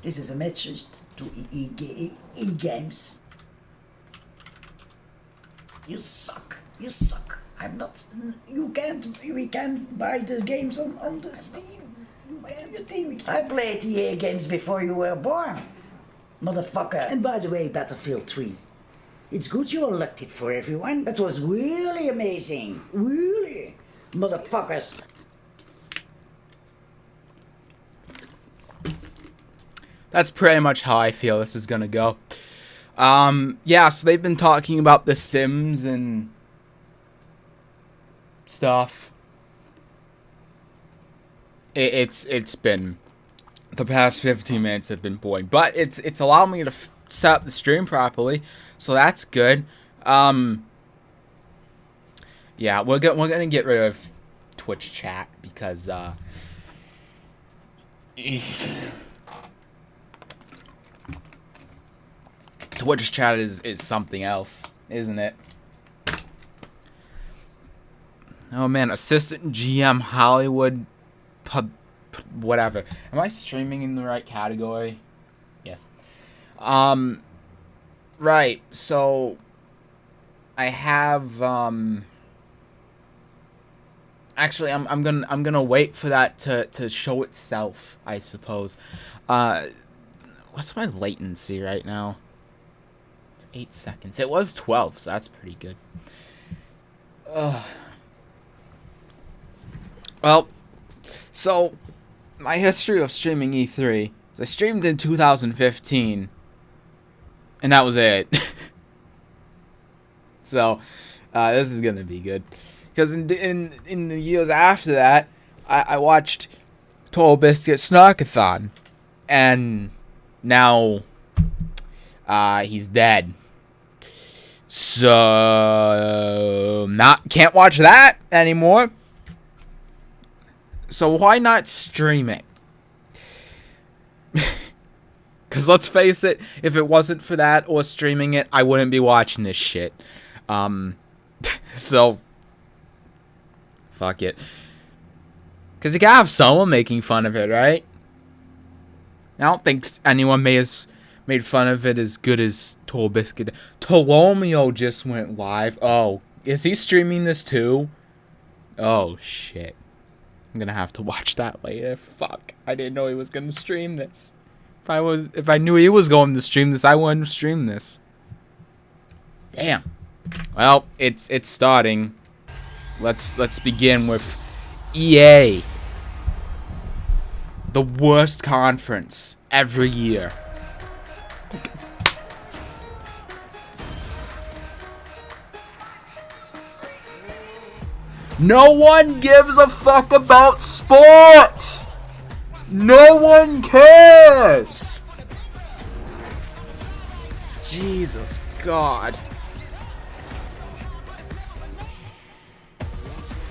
This is a message to EA Games. You suck. You suck. I'm not. You can't. We can't buy the games on the Steam. You think I played EA games before you were born, motherfucker. And by the way, Battlefield 3. It's good you unlocked it for everyone. That was really amazing. Really, motherfuckers. That's pretty much how I feel this is gonna go. Yeah, so they've been talking about The Sims and stuff. It's been the past 15 minutes have been boring, but it's allowed me to set up the stream properly, so that's good. Yeah, we're gonna get rid of Twitch chat because Twitch chat is something else, isn't it? Oh man, assistant GM Hollywood whatever. Am I streaming in the right category? Yes. Right. So I have actually I'm gonna wait for that to show itself, I suppose. What's my latency right now? 8 seconds. It was 12, so that's pretty good. Well, so my history of streaming E3. I streamed in 2015, and that was it. So this is gonna be good, because in the years after that, I watched Total Biscuit Snarkathon, and now he's dead. So can't watch that anymore. So why not stream it? Because let's face it, if it wasn't for that or streaming it, I wouldn't be watching this shit. So fuck it. Because you gotta have someone making fun of it, right? I don't think anyone made fun of it as good as Total Biscuit. Tolomeo just went live. Oh, is he streaming this too? Oh shit. I'm gonna have to watch that later. Fuck. I didn't know he was gonna stream this. If I knew he was going to stream this, I wouldn't stream this. Damn. Well, it's starting. Let's begin with EA. The worst conference every year. No one gives a fuck about sports! No one cares! Jesus God.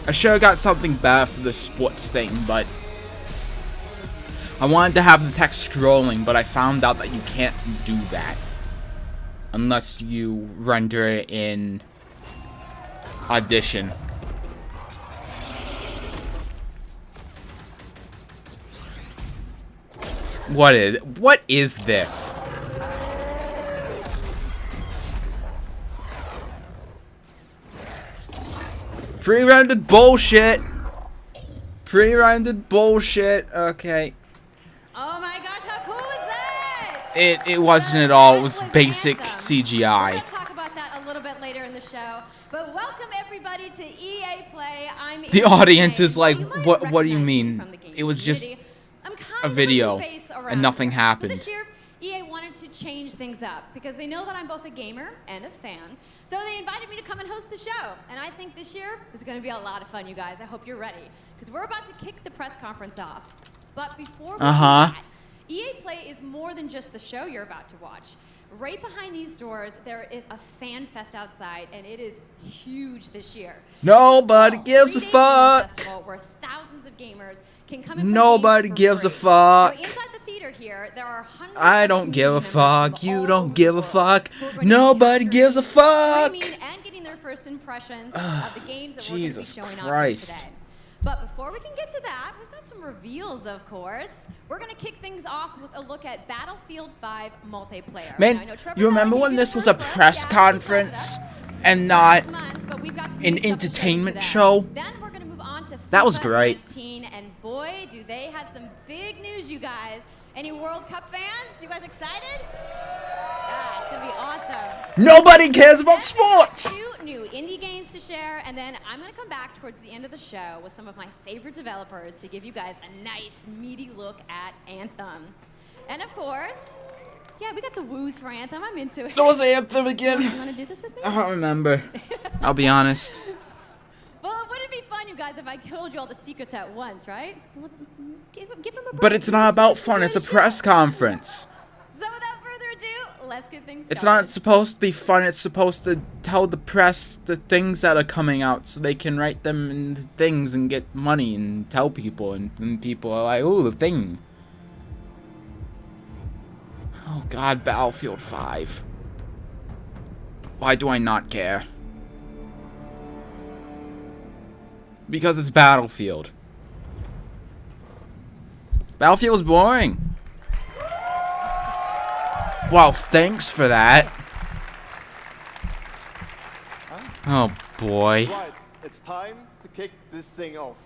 I should have got something better for the sports thing, but I wanted to have the text scrolling, but I found out that you can't do that unless you render it in Audition. What is this? Pre-rendered bullshit. Pre-rendered bullshit. Okay. Oh my gosh, how cool is that? It wasn't at all. It was basic CGI. We're gonna talk about that a little bit later in the show. But welcome everybody to EA Play. I'm The audience is like, what do you mean? It was just a video and nothing happened. So this year, EA wanted to change things up because they know that I'm both a gamer and a fan. So they invited me to come and host the show. And I think this year is going to be a lot of fun, you guys. I hope you're ready because we're about to kick the press conference off. But before we do that, EA Play is more than just the show you're about to watch. Right behind these doors, there is a fan fest outside, and it is huge this year. Nobody gives a fuck. Festival where thousands of gamers can come and play Nobody games for gives a free. fuck. Now, inside the theater here, there are hundreds I of don't give a community members fuck. from You all don't over give the a world fuck. who are going to be Nobody capturing, gives a fuck. streaming, and getting their first impressions of the games that Jesus we're going to be showing Christ. off here today. But before we can get to that, we've got some reveals, of course. We're going to kick things off with a look at Battlefield 5 multiplayer. Man, Now, I know Trevor you remember Noah when gave this you was the a first press look. conference and not an entertainment show? Then we're going to move on to That was FIFA great. 19, and boy, do they have some big news, you guys. Any World Cup fans? You guys excited? Yeah, it's going to be awesome. Nobody cares about sports! Two new indie games to share, and then I'm going to come back towards the end of the show with some of my favorite developers to give you guys a nice, meaty look at Anthem. And of course, yeah, we got the woos for Anthem. I'm into it. What was Anthem again? You want to do this with me? I don't remember. I'll be honest. Well, wouldn't it be fun, you guys, if I told you all the secrets at once, right? Well, give him a break. But it's not about fun, it's a press conference. So without further ado, let's get things started. It's not supposed to be fun, it's supposed to tell the press the things that are coming out so they can write them in things and get money and tell people, and then people are like, ooh, the thing. Oh god, Battlefield 5. Why do I not care? Because it's Battlefield. Battlefield's boring. Wow, thanks for that. Oh boy. Right, it's time to kick this thing off.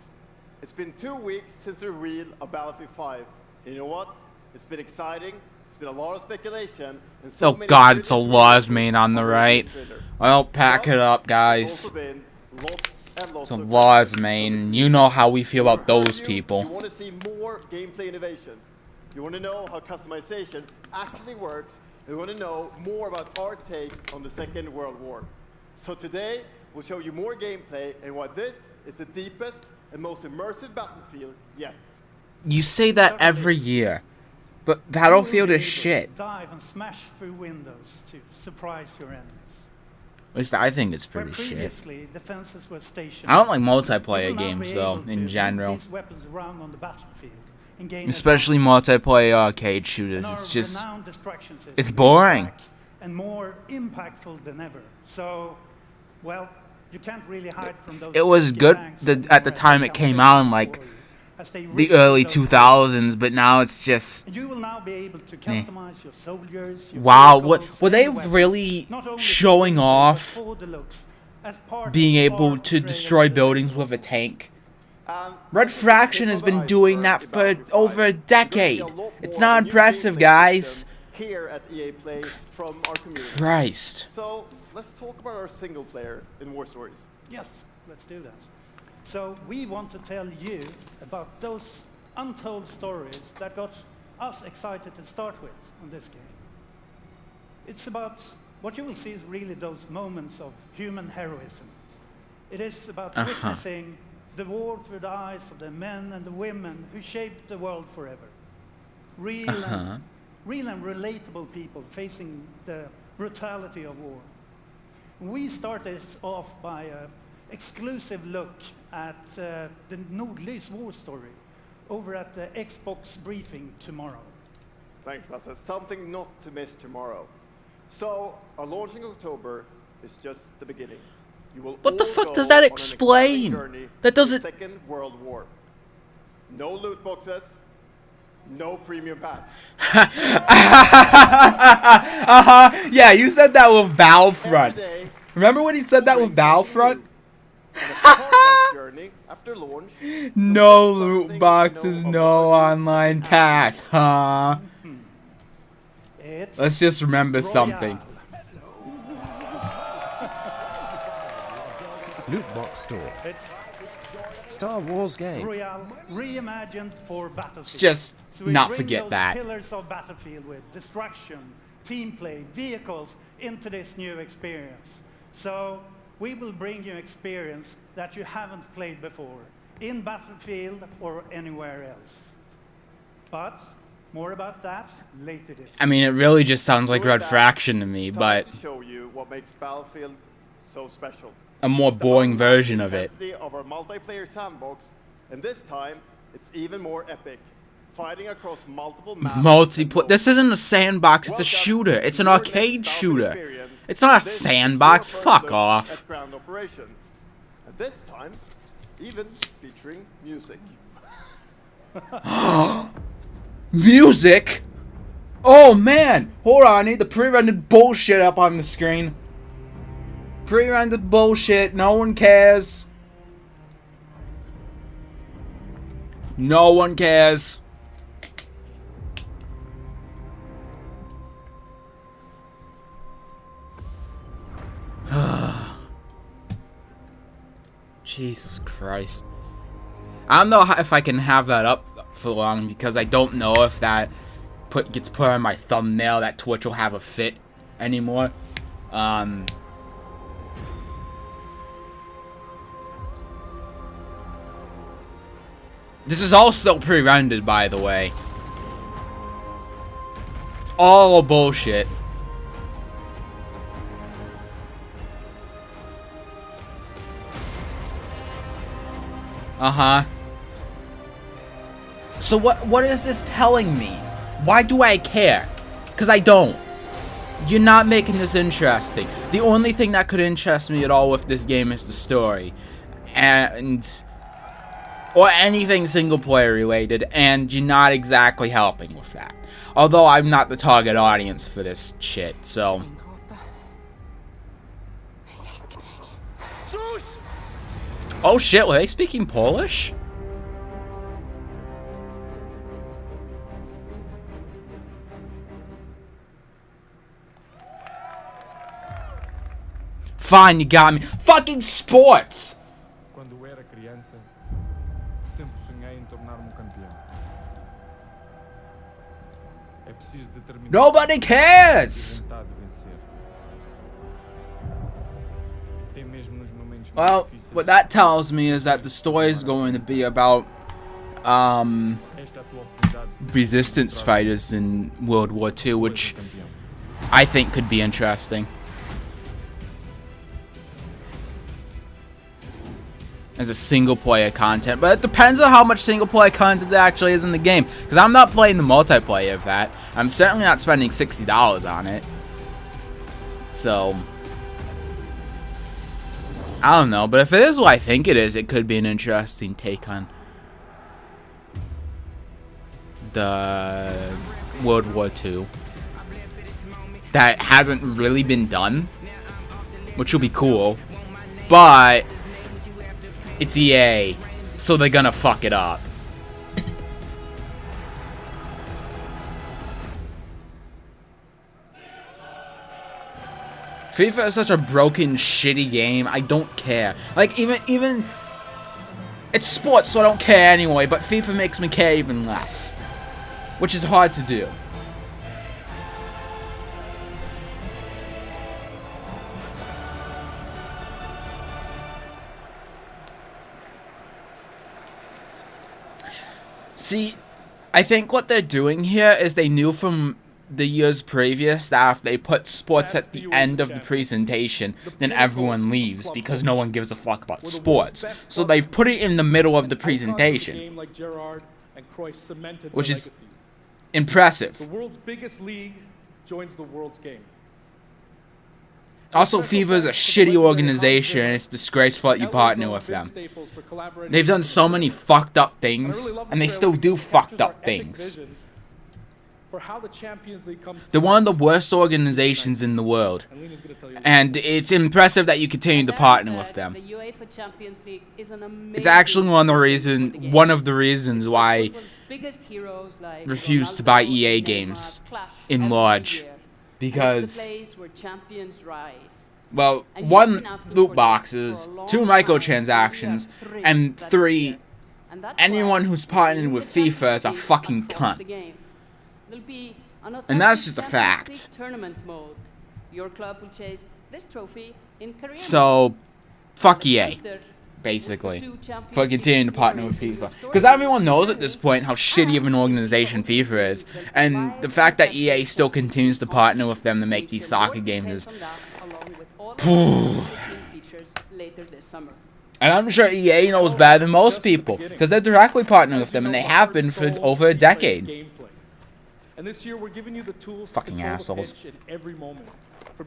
It's been 2 weeks since the reveal of Battlefield 5. And you know what? It's been exciting. It's been a lot of speculation. And so Oh god, it's a Laws main on the right. Well, pack it up, guys. It's a Laws main. You know how we feel about those You people. want to see more gameplay innovations. You want to know how customization actually works. You want to know more about our take on the Second World War. So today, we'll show you more gameplay and why this is the deepest and most immersive Battlefield yet. You say that every year, but Battlefield is shit. Dive and smash through windows to surprise your enemies. At least I think it's Where pretty shit. previously defenses were stationed. I don't like you will multiplayer now games be though, able to in move general. these weapons around on the battlefield and gain Especially multiplayer arcade shooters. advantage. It's And our just, renowned destruction system it's is boring. back and more impactful than ever. So, well, you can't really hide from those. It was pesky good tanks at the time it came out in like as they the rip early those 2000s, but now it's just. You will now be able to customize your soldiers. Your Wow, vehicles, were they and your weapons. really Not only showing for off for the looks, as part being of able our to portrayal destroy of the buildings war. with a tank? And Red Fraction has been doing that for over a decade. It's not impressive, guys. Here at EA Play from our community. Christ. So let's talk about our single player in War Stories. Yes, let's do that. So we want to tell you about those untold stories that got us excited to start with on this game. It's about what you will see is really those moments of human heroism. It is about witnessing the war through the eyes of the men and the women who shaped the world forever. Real and relatable people facing the brutality of war. We started off by an exclusive look at the Nordlys war story over at the Xbox briefing tomorrow. Thanks, Lasse. Something not to miss tomorrow. So, our launch in October is just the beginning. You will What the all fuck go does that on an explain? exciting journey That to doesn't- the Second World War. No loot boxes, no premium pass. Yeah, you said that with Battlefront. Every day, Remember when he said that with Battlefront? and as part of that journey, after launch, No something loot you boxes, know no about online pass, huh? It's Let's just remember something. Royale. Lootbox store. It's Star Wars game. Royale reimagined for Battlefield. Just So we not bring forget those that. pillars of Battlefield with destruction, team play, vehicles into this new experience. So we will bring you experience that you haven't played before in Battlefield or anywhere else. But more about that later this I mean, it really just sounds like With Red that, Fraction to me, it's but time to show you what makes Battlefield so special. a more The boring unmatched version of it. intensity of our multiplayer sandbox, and this time it's even more epic. Fighting across multiple maps. and Multiplayer. This modes. isn't a sandbox, it's a Welcome shooter. It's an to your next arcade Battlefield shooter. experience. It's not a This is sandbox. your first Fuck look off. At ground operations. And this time, even featuring music. Music? Oh man! Hold on, I need the pre-rendered bullshit up on the screen. Pre-rendered bullshit, no one cares. No one cares. Jesus Christ. I don't know if I can have that up for long because I don't know if that gets put on my thumbnail that Twitch will have a fit anymore. This is all still pre-rendered, by the way. It's all bullshit. Uh-huh. So what is this telling me? Why do I care? Because I don't. You're not making this interesting. The only thing that could interest me at all with this game is the story. Or anything single player related, and you're not exactly helping with that. Although I'm not the target audience for this shit, so. Oh shit, were they speaking Polish? Fine, you got me. Fucking sports! Quando era criança, sempre sonhei em tornar-me campeão. É preciso determinação. Nobody cares! Vontade de vencer. Tem mesmo nos momentos mais Well, difíceis. what that tells me is that the story is going to be about Esta é a tua oportunidade. resistance fighters in World War II, which I think could be interesting. As a single player content, but it depends on how much single player content there actually is in the game, because I'm not playing the multiplayer of that. I'm certainly not spending $60 on it. So I don't know, but if it is what I think it is, it could be an interesting take on the World War II that hasn't really been done, which will be cool, but it's EA, so they're gonna fuck it up. FIFA is such a broken, shitty game. I don't care. Like, even it's sports, so I don't care anyway, but FIFA makes me care even less, which is hard to do. See, I think what they're doing here is they knew from the years previous that if they put sports at the end of the presentation, then everyone leaves because no one gives a fuck about sports. So they've put it in the middle of the presentation, which is impressive. The world's biggest league joins the world's game. Also, FIFA is a shitty organization, and it's disgraceful that you partner with them. They've done so many fucked up things, and they still do fucked up things. They're one of the worst organizations in the world, and it's impressive that you continue to partner with them. It's actually one of the reasons why I refuse to buy EA games in large. Because, well, 1, loot boxes, 2, microtransactions, and 3, anyone who's partnered with FIFA is a fucking cunt. And that's just a fact. So, fuck EA, basically, for continuing to partner with FIFA. Because everyone knows at this point how shitty of an organization FIFA is, and the fact that EA still continues to partner with them to make these soccer games is... And I'm sure EA knows better than most people, because they're directly partnering with them, and they have been for over a decade. Fucking assholes.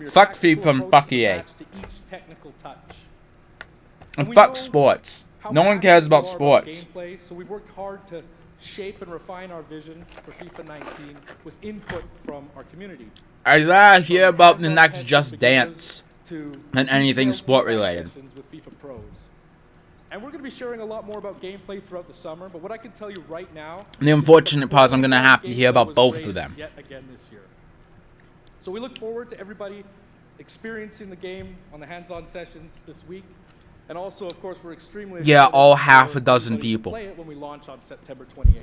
Fuck FIFA and fuck EA. And fuck sports. how No one cares passionate about you are about sports. gameplay, so we've worked hard to shape and refine our vision for FIFA 19 with input from our community. I'd rather hear From about the hands-on next testing Just beginners Dance to than anything detailed sport real-life related. sessions with FIFA Pros. And we're going to be sharing a lot more about gameplay throughout the summer, but what I can tell you right now... The unfortunate part is I'm going to have to hear about both of them. Yet again this year. So we look forward to everybody experiencing the game on the hands-on sessions this week. And also, of course, we're extremely Yeah, excited all for half a dozen everybody to people. play it when we launch on September 28th.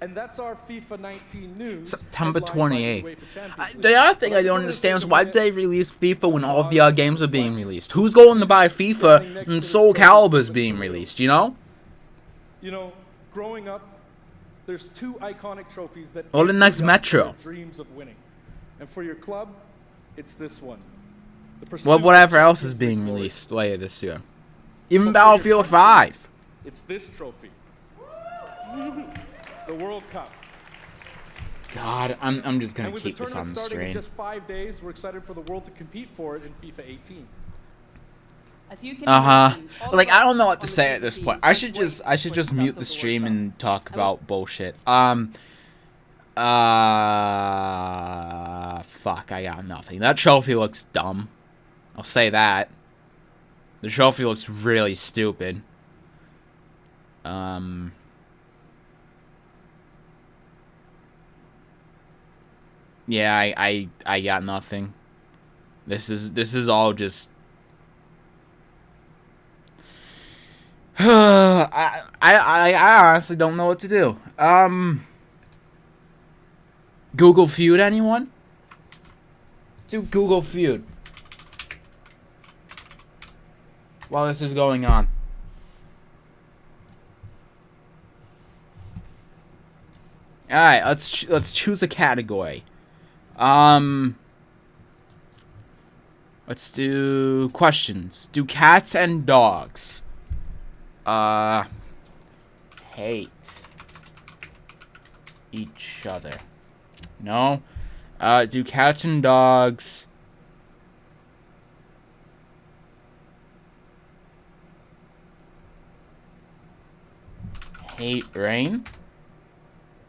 And that's our FIFA 19 news. September headlined by the 28th. UEFA Champions League. The other thing But I just don't wanted to understand is take a why minute did they release FIFA when all of the pause other and games are being reflect. released? Who's going to buy Standing FIFA next and to Soul this trophy Calibur's was being surreal. released, you know? You know, growing up, there's two iconic trophies that Or the every next young Metro. player dreams of winning. And for your club, it's this one. The Well, Pursuit whatever of else is Champions being League glory. released later this year. So Even for your Battlefield country, 5. It's this trophy. The World Cup. God, I'm just gonna And with the keep this tournament on the starting in stream. just 5 days, we're excited for the world to compete for it in FIFA 18. As you can Uh-huh. imagine, all Like of I don't us know what on to the say FIFA at this team point. can't I should wait just for the mute start the of stream World Cup. and talk I about bullshit. Fuck, I got nothing. That trophy looks dumb. I'll say that. The trophy looks really stupid. Yeah, I got nothing. This is all just I honestly don't know what to do. Google Feud, anyone? Do Google Feud while this is going on. All right, let's choose a category. Let's do questions. Do cats and dogs hate each other? No. Do cats and dogs hate rain?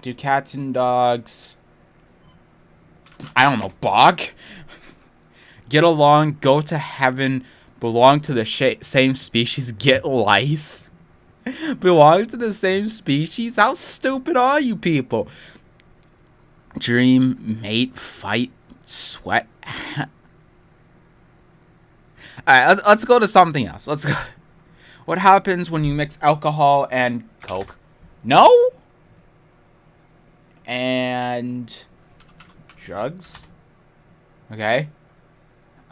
Do cats and dogs, I don't know, bog? Get along, go to heaven, belong to the same species, get lice? Belong to the same species? How stupid are you people? Dream, mate, fight, sweat. Alright, let's go to something else. Let's go. What happens when you mix alcohol and Coke? No? And drugs? Okay.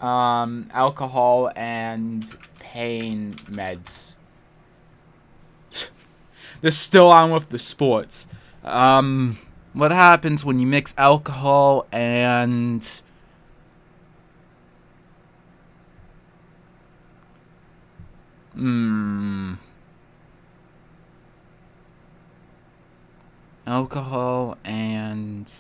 Alcohol and pain meds. They're still on with the sports. What happens when you mix alcohol and alcohol and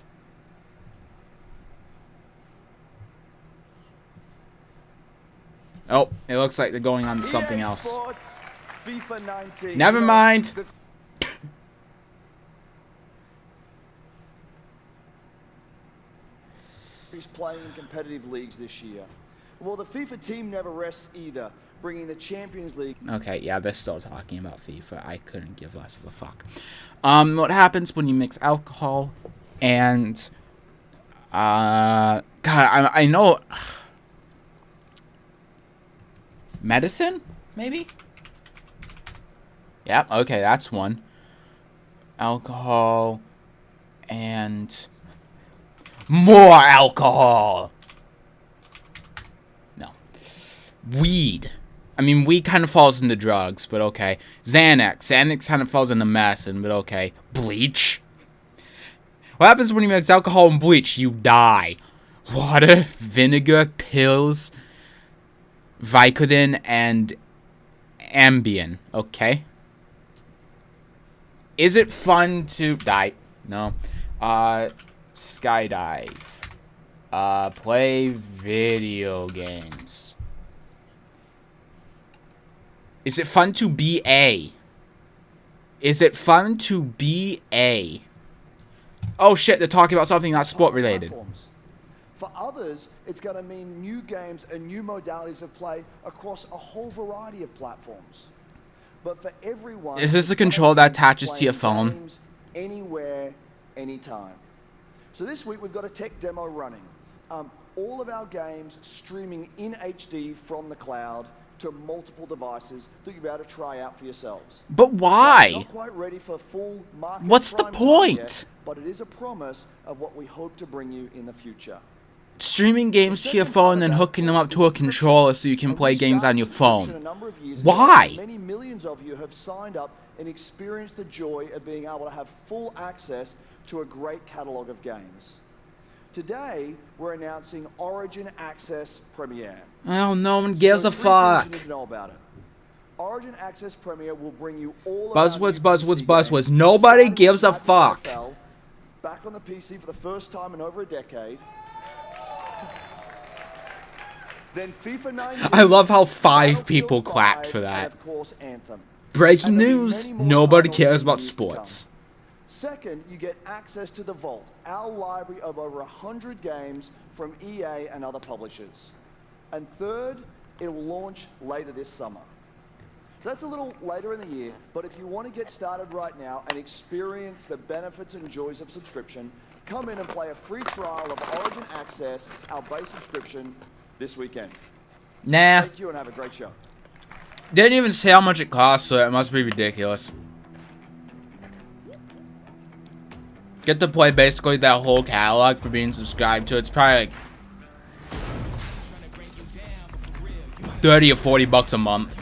oh, it looks like they're going on to something else. Sports, FIFA 19. Never mind. He's playing in competitive leagues this year. Well, the FIFA team never rests either, bringing the Champions League. Okay, yeah, they're still talking about FIFA. I couldn't give less of a fuck. What happens when you mix alcohol and God, I know medicine, maybe? Yep, okay, that's one. Alcohol and more alcohol. No. Weed. I mean, weed kind of falls into drugs, but okay. Xanax. Xanax kind of falls into medicine, but okay. Bleach. What happens when you mix alcohol and bleach? You die. Water, vinegar, pills, Vicodin, and Ambien. Okay. Is it fun to die? No. Skydive. Play video games. Is it fun to be A? Is it fun to be A? Oh shit, they're talking about something not sport related. For others, it's going to mean new games and new modalities of play across a whole variety of platforms. But for everyone, is this a controller that attaches to your phone? Games anywhere, anytime. So this week we've got a tech demo running. All of our games streaming in HD from the cloud to multiple devices that you'll be able to try out for yourselves. But why? Not quite ready for full market. What's the prime time point? yet, but it is a promise of what we hope to bring you in the future. Streaming games to your phone and then hooking them up to a controller so you can play games on your phone. Why? Many millions of you have signed up and experienced the joy of being able to have full access to a great catalog of games. Today, we're announcing Origin Access Premiere. Oh, no one gives a fuck. You need to know about it. Origin Access Premiere will bring you all buzzwords, buzzwords, buzzwords. Nobody gives a fuck. Back on the PC for the first time in over a decade. Then FIFA 19. I love how 5 people clapped for that. And of course, Anthem. Breaking news, nobody cares about sports. Second, you get access to the Vault, our library of over 100 games from EA and other publishers. And third, it will launch later this summer. So that's a little later in the year, but if you want to get started right now and experience the benefits and joys of subscription, come in and play a free trial of Origin Access, our base subscription, this weekend. Nah. Thank you and have a great show. Didn't even say how much it costs, so it must be ridiculous. Get to play basically that whole catalog for being subscribed to. It's probably like 30 or 40 bucks a month.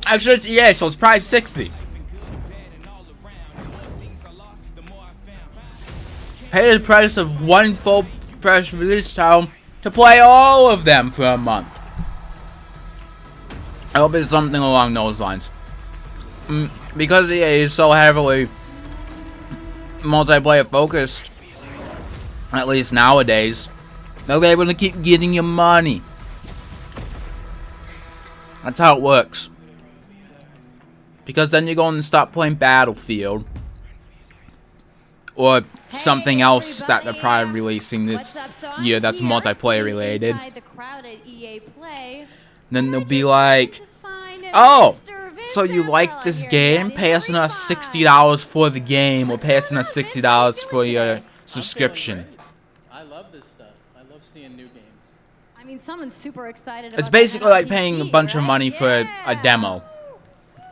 Actually, it's EA, so it's probably 60. Pay the price of one full price release title to play all of them for a month. I hope it's something along those lines. Because EA is so heavily multiplayer focused, at least nowadays, they'll be able to keep getting your money. That's how it works. Because then you go and stop playing Battlefield or something else that they're probably releasing this year that's multiplayer related. Then they'll be like, oh, so you like this game? Pay us another $60 for the game, or pay us another $60 for your subscription. I love this stuff. I love seeing new games. I mean, someone's super excited about It's basically like paying a bunch of right? money for a demo.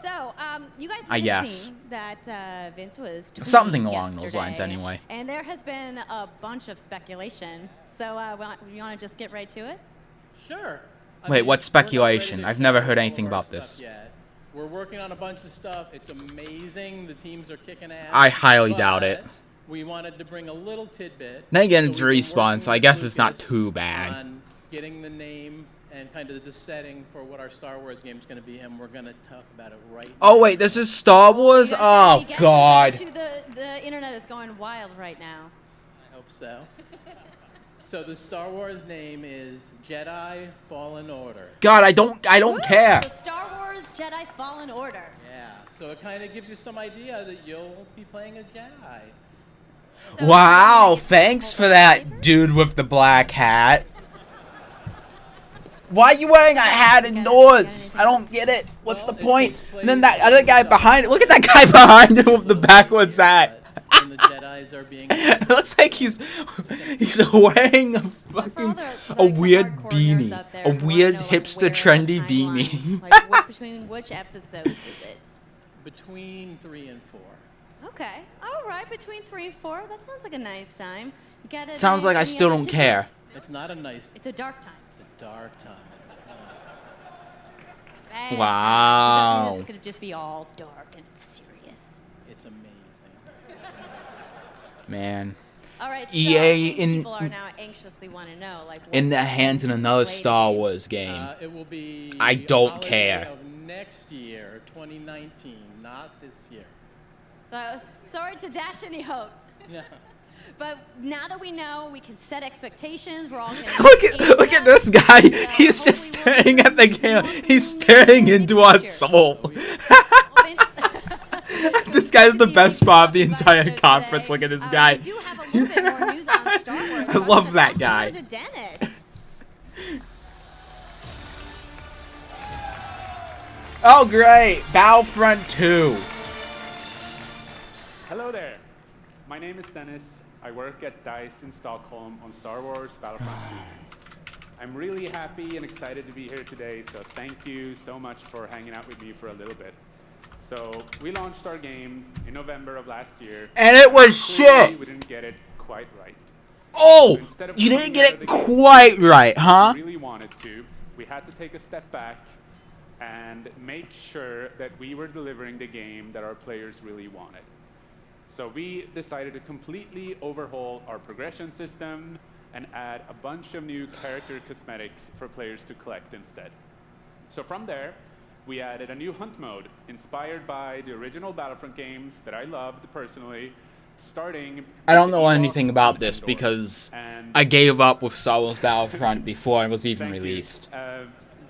So, you guys I may have guess. seen that Vince was tweeting Something along those lines, yesterday, anyway. And there has been a bunch of speculation. So, you want to just get right to it? Sure. Wait, what's speculation? I've never heard anything about this. Yet. We're working on a bunch of stuff. It's amazing. The teams are kicking ass. I highly doubt it. We wanted to bring a little tidbit. Then again, it's so we've been Respawn, working so I with guess it's not Lucas too bad. on getting the name and kind of the setting for what our Star Wars game is going to be, and we're going to talk about it right now. Oh wait, this is Star Wars? Oh god. The internet is going wild right now. I hope so. So the Star Wars name is Jedi Fallen Order. God, I don't care. So Star Wars Jedi Fallen Order. Yeah, so it kind of gives you some idea that you'll be playing a Jedi. So Wow, thanks for that, dude with the black hat. Why are you wearing a hat indoors? I don't get it. What's the point? And then that other guy behind it. Look at that guy behind him with the backwards hat. And the Jedis are being It looks like he's wearing a fucking weird beanie, a weird hipster trendy beanie. Like, between which episodes is it? between 3 and 4. Okay. All right. Between 3 and 4. That sounds like a nice time. You got it. Sounds like I still don't care. It's not a nice. It's a dark time. It's a dark time. Bad Wow. time. Does that mean this could just be all dark and serious? It's amazing. Man. All right. So EA I think in- people are now anxiously want to know, like, In what the hands of another play Star today. Wars game. It will be. I don't holiday care. Of next year, 2019, not this year. Sorry to dash any hopes. No. But now that we know, we can set expectations. We're all gonna look at this guy. He's just staring at the camera. He's staring into our soul. This guy's the best part of the entire conference. Look at this guy. I love that guy. Oh great, Battlefront 2. Hello there. My name is Dennis. I work at DICE in Stockholm on Star Wars Battlefront 2. I'm really happy and excited to be here today, so thank you so much for hanging out with me for a little bit. So, we launched our game in November of last year. And it was shit! We didn't get it quite right. Oh! So you didn't get it quite right, huh? We really wanted to. We had to take a step back and make sure that we were delivering the game that our players really wanted. So we decided to completely overhaul our progression system and add a bunch of new character cosmetics for players to collect instead. So from there, we added a new hunt mode inspired by the original Battlefront games that I loved personally, starting... I don't know anything about this because I gave up with Star Wars Battlefront before it was even released.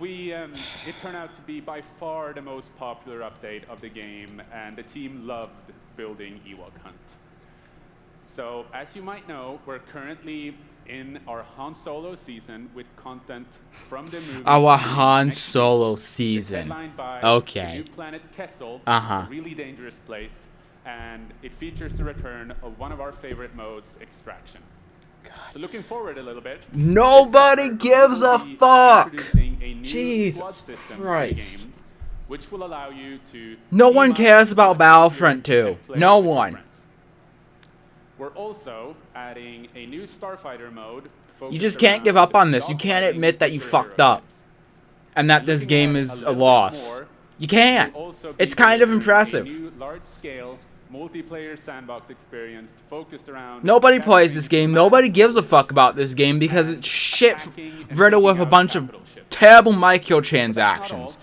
It turned out to be by far the most popular update of the game, and the team loved building Ewok Hunt. So, as you might know, we're currently in our Han Solo season with content from the movie. Our Han Solo season. Headlined by Okay. the new planet Kessel, Uh-huh. a really dangerous place, and it features the return of one of our favorite modes, Extraction. So looking forward a little bit. Nobody gives a fuck! A new Jesus squad system Christ. to the game, which will allow you to No one cares about Battlefront 2. No one. We're also adding a new Starfighter mode. You just can't give up on this. You can't admit that you fucked up. And that this game is a loss. You can't. It's kind of impressive. Large-scale multiplayer sandbox experience focused around... Nobody plays this game. Nobody gives a fuck about this game because it's shit riddled with a bunch of terrible microtransactions.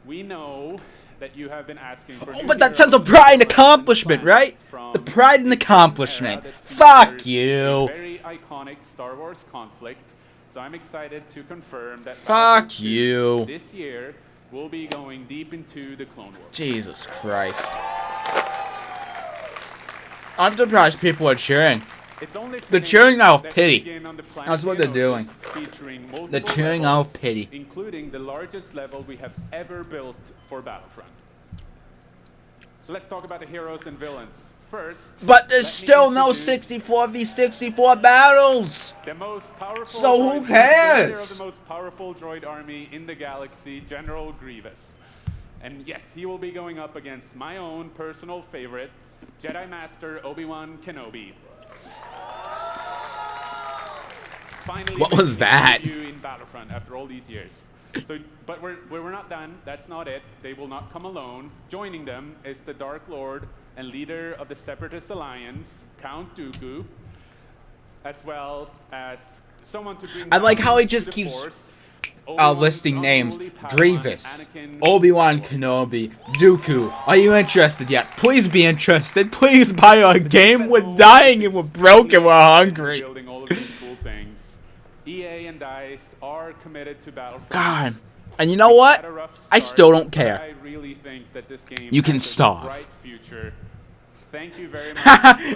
We know that you have been asking for... Oh, but that sense of pride and accomplishment, right? The pride and accomplishment. Fuck you. Very iconic Star Wars conflict. So I'm excited to confirm that... Fuck you. This year, we'll be going deep into the Clone Wars. Jesus Christ. I'm surprised people are cheering. They're cheering out of pity. That's what they're doing. They're cheering out of pity. Including the largest level we have ever built for Battlefront. So let's talk about the heroes and villains. First, but there's still no 64v64 battles. The most powerful so who cares? The most powerful droid army in the galaxy, General Grievous. And yes, he will be going up against my own personal favorite, Jedi Master Obi-Wan Kenobi. Finally, what was that? You in Battlefront after all these years. So, but we're not done. That's not it. They will not come alone. Joining them is the Dark Lord and leader of the Separatist Alliance, Count Dooku, as well as someone to bring... I like how he just keeps listing names. Grievous, Obi-Wan Kenobi, Dooku. Are you interested yet? Please be interested. Please buy our game. We're dying and we're broke and we're hungry. Building all of these cool things. EA and DICE are committed to Battlefront. God. And you know what? I still don't care. I really think that this game you can has starve. A bright future. Thank you very much.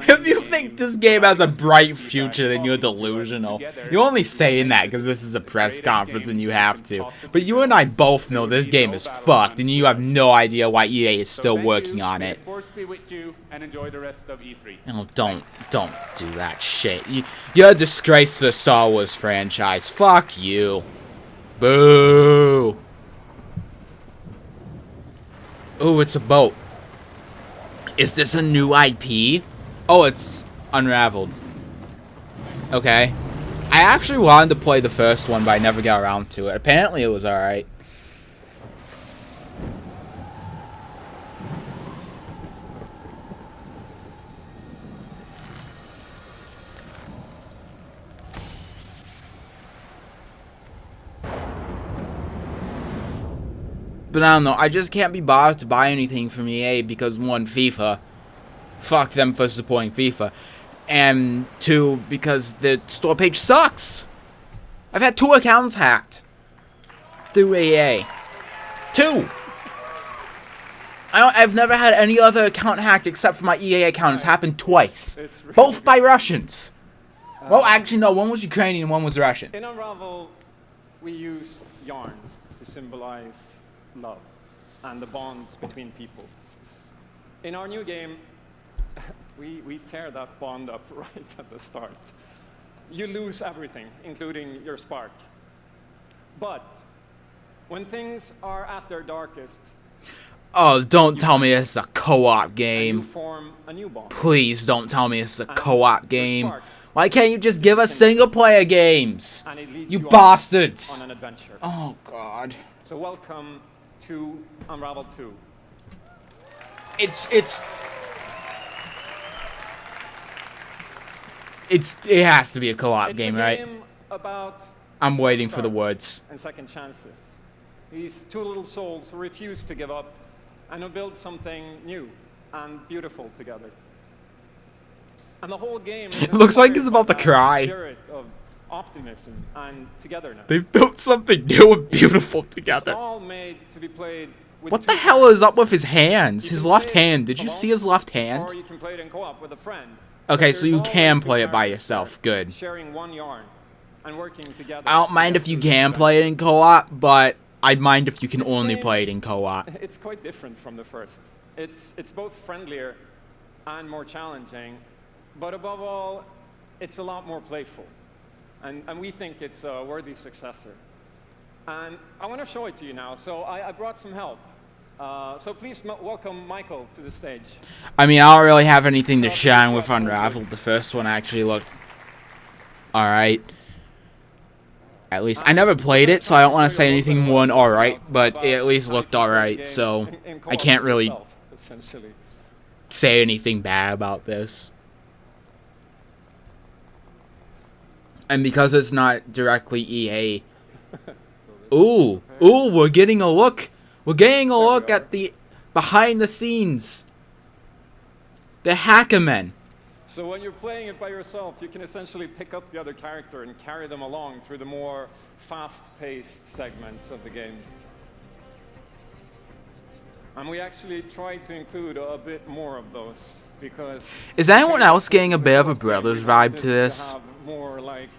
If you think this game has a bright future, then you're delusional. You're only saying that because this is a press conference and you have to. But you and I both know this game is fucked, and you have no idea why EA is still working on it. Force be with you, and enjoy the rest of E3. Oh, don't do that shit. You're a disgrace to the Star Wars franchise. Fuck you. Boo. Ooh, it's a boat. Is this a new IP? Oh, it's Unraveled. Okay. I actually wanted to play the first one, but I never got around to it. Apparently, it was alright. But I don't know, I just can't be bothered to buy anything from EA because, one, FIFA. Fuck them for supporting FIFA. and 2 because the store page sucks. I've had 2 accounts hacked through EA. 2. I've never had any other account hacked except for my EA account. It's happened twice, both by Russians. Well, actually, no. One was Ukrainian, and one was Russian. In Unravel, we use yarn to symbolize love and the bonds between people. In our new game, we tear that bond up right at the start. You lose everything, including your spark. But when things are at their darkest, oh, don't tell me it's a co-op game. you form a new bond. Please don't tell me it's a co-op game. Why can't you just give us single-player games? You bastards! On an adventure. Oh God. So welcome to Unraveled 2. It has to be a co-op game, right? About I'm waiting for the words. and second chances. These 2 little souls who refuse to give up and who build something new and beautiful together. And the whole game It looks like he's about to cry. Spirit of optimism and togetherness. They've built something new and beautiful It's together. all made to be played with What 2 the hell is up with his hands? His left hand. Did you alone, see his left hand? Or you can play it in co-op with a friend. Okay, But so there's you always can 2 play it by characters yourself. Good. sharing one yarn and working together. I don't mind if you can play it in co-op, but I'd mind if you can only play it in co-op. It's quite different from the first. It's both friendlier and more challenging, but above all, it's a lot more playful. And we think it's a worthy successor. And I want to show it to you now. So I brought some help. So please welcome Michael to the stage. I mean, I don't really have anything to shine with Unraveled. The first one actually looked alright. At least, I never played it, so I don't want to say anything more than alright, but it at least looked alright, so I can't really say anything bad about this. And because it's not directly EA. Ooh, we're getting a look. We're getting a look at the behind the scenes. The Hackermen. So when you're playing it by yourself, you can essentially pick up the other character and carry them along through the more fast-paced segments of the game. And we actually tried to include a bit more of those because... Is anyone else getting a bit of a Brothers vibe to this? More like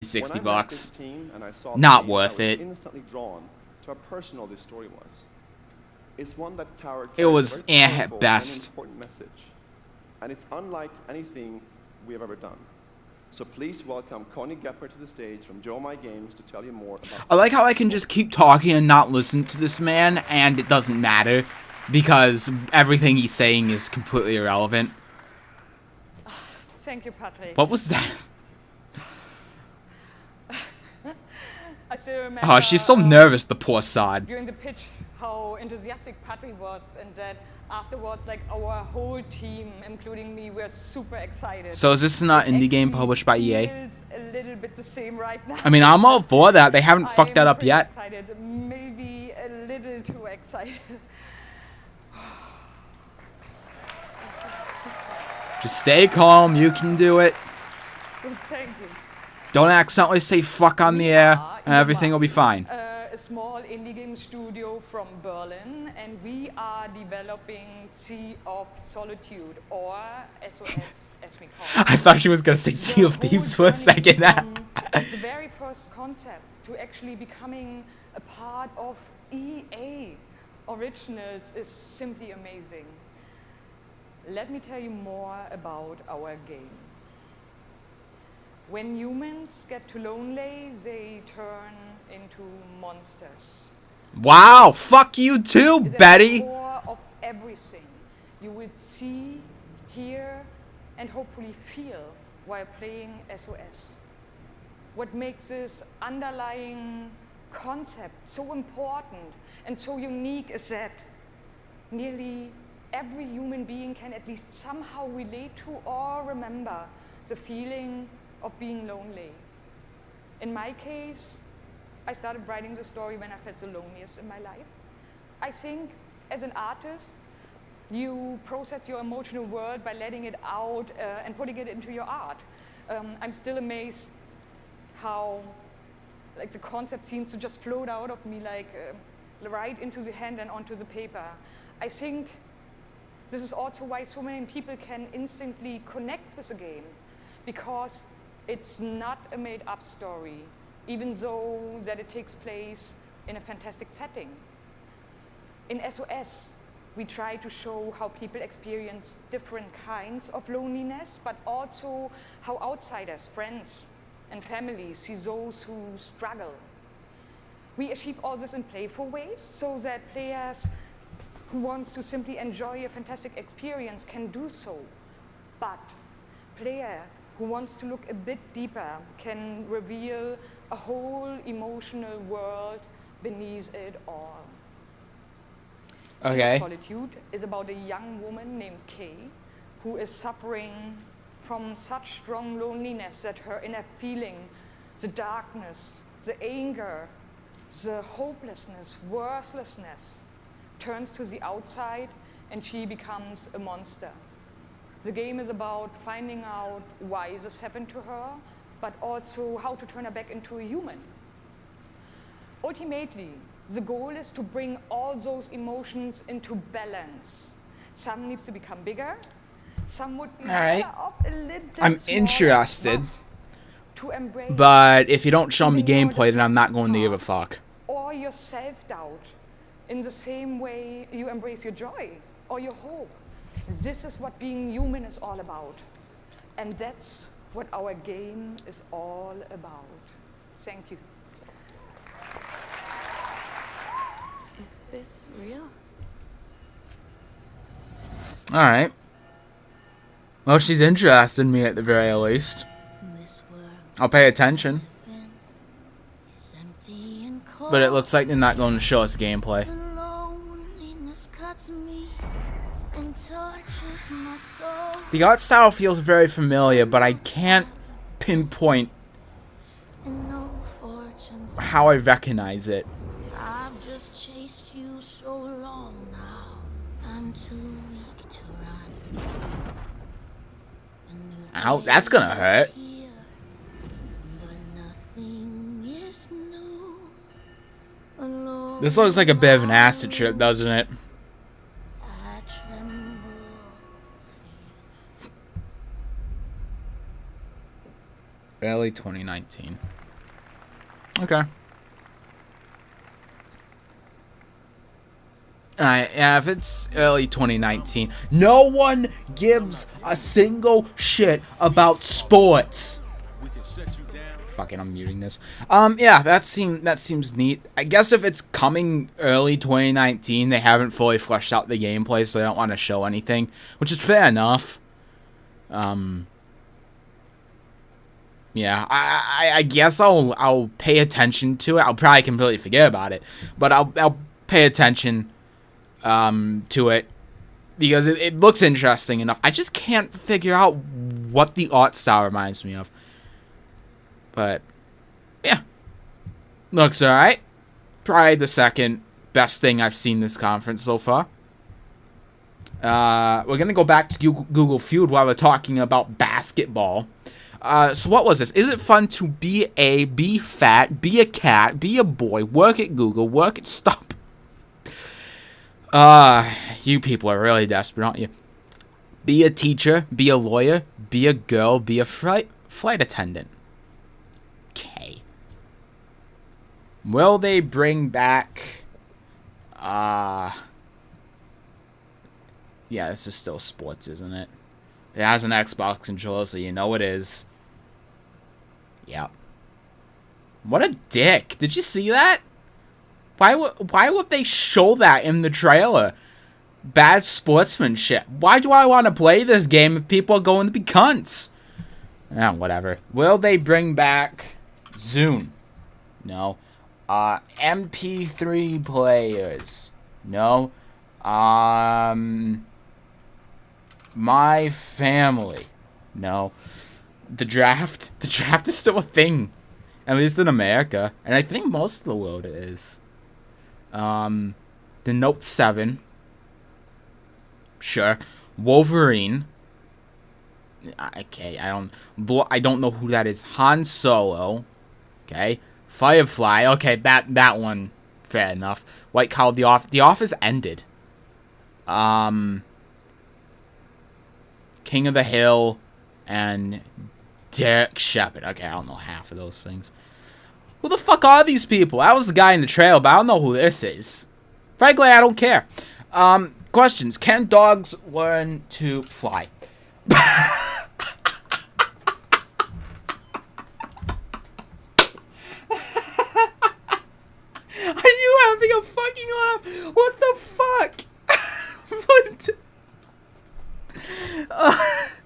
60 When I met bucks. this team and I saw Not the game, worth I was it. instantly drawn to how personal this story was. It's one that carries It was a very at powerful best. and important message, and it's unlike anything we have ever done. So please welcome Connie Gepper to the stage from Joe My Games to tell you more about. I like how I can just keep talking and not listen to this man, and it doesn't matter, because everything he's saying is completely irrelevant. Thank you, Patrick. What was that? I still remember, Oh, she's so nervous, the poor sod. during the pitch, how enthusiastic Patrick was, and that afterwards, like, our whole team, including me, were super excited. So is this not indie game published by EA? Feels a little bit the same right now. I mean, I'm all for that. They haven't fucked that up pretty yet. Excited, maybe a little too excited. Just stay calm. You can do it. Thank you. Don't accidentally say fuck on the air, and everything will be fine. A small indie game studio from Berlin, and we are developing Sea of Solitude, or SOS as we call it. I thought she was gonna say Sea of Thieves for a second. The very first concept to actually becoming a part of EA Originals is simply amazing. Let me tell you more about our game. When humans get too lonely, they turn into monsters. Wow, fuck you too, Betty. At the core of everything you will see, hear, and hopefully feel while playing SOS. What makes this underlying concept so important and so unique is that nearly every human being can at least somehow relate to or remember the feeling of being lonely. In my case, I started writing the story when I felt the loneliest in my life. I think as an artist, you process your emotional world by letting it out and putting it into your art. I'm still amazed how like the concept seems to just float out of me like right into the hand and onto the paper. I think this is also why so many people can instantly connect with the game, because it's not a made-up story, even though that it takes place in a fantastic setting. In SOS, we try to show how people experience different kinds of loneliness, but also how outsiders, friends, and family see those who struggle. We achieve all this in playful ways so that players who wants to simply enjoy a fantastic experience can do so. But player who wants to look a bit deeper can reveal a whole emotional world beneath it all. Okay. Solitude is about a young woman named Kay who is suffering from such strong loneliness that her inner feeling, the darkness, the anger, the hopelessness, worthlessness, turns to the outside and she becomes a monster. The game is about finding out why this happened to her, but also how to turn her back into a human. Ultimately, the goal is to bring all those emotions into balance. Some needs to become bigger, some would be Alright. better off a little bit I'm smaller, interested, to embrace but if you don't show me gameplay, then I'm not going to give a fuck. or your self-doubt in the same way you embrace your joy or your hope. This is what being human is all about. And that's what our game is all about. Thank you. Is this real? Alright. Well, she's interested in me at the very least. I'll pay attention. But it looks like they're not going to show us gameplay. The art style feels very familiar, but I can't pinpoint how I recognize it. I've just chased you so long now. I'm too weak to run. Ow, that's gonna hurt. This looks like a bit of an acid trip, doesn't it? Early 2019. Okay. Alright, yeah, if it's early 2019, no one gives a single shit about sports. Fucking, I'm muting this. Yeah, that seems neat. I guess if it's coming early 2019, they haven't fully fleshed out the gameplay, so they don't want to show anything, which is fair enough. Yeah, I guess I'll pay attention to it. I'll probably completely forget about it, but I'll pay attention to it because it looks interesting enough. I just can't figure out what the art style reminds me of. But yeah, looks alright. Probably the second best thing I've seen this conference so far. We're gonna go back to Google Feud while we're talking about basketball. So what was this? Is it fun to be fat, be a cat, be a boy, work at Google, work at Stop? You people are really desperate, aren't you? Be a teacher, be a lawyer, be a girl, be a flight attendant. Okay. Will they bring back, yeah, this is still sports, isn't it? It has an Xbox controller, so you know it is. Yep. What a dick. Did you see that? Why would they show that in the trailer? Bad sportsmanship. Why do I want to play this game if people are going to be cunts? Whatever. Will they bring back Zune? No. MP3 players? No. My family? No. The draft? The draft is still a thing. At least in America. And I think most of the world is. The Note 7. Sure. Wolverine. Okay, I don't know who that is. Han Solo. Okay. Firefly. Okay, that one. Fair enough. White Collar. The Office ended. King of the Hill. And Derek Shepherd. Okay, I don't know half of those things. Who the fuck are these people? I was the guy in the trailer, but I don't know who this is. Frankly, I don't care. Questions. Can dogs learn to fly? Are you having a fucking laugh? What the fuck? What?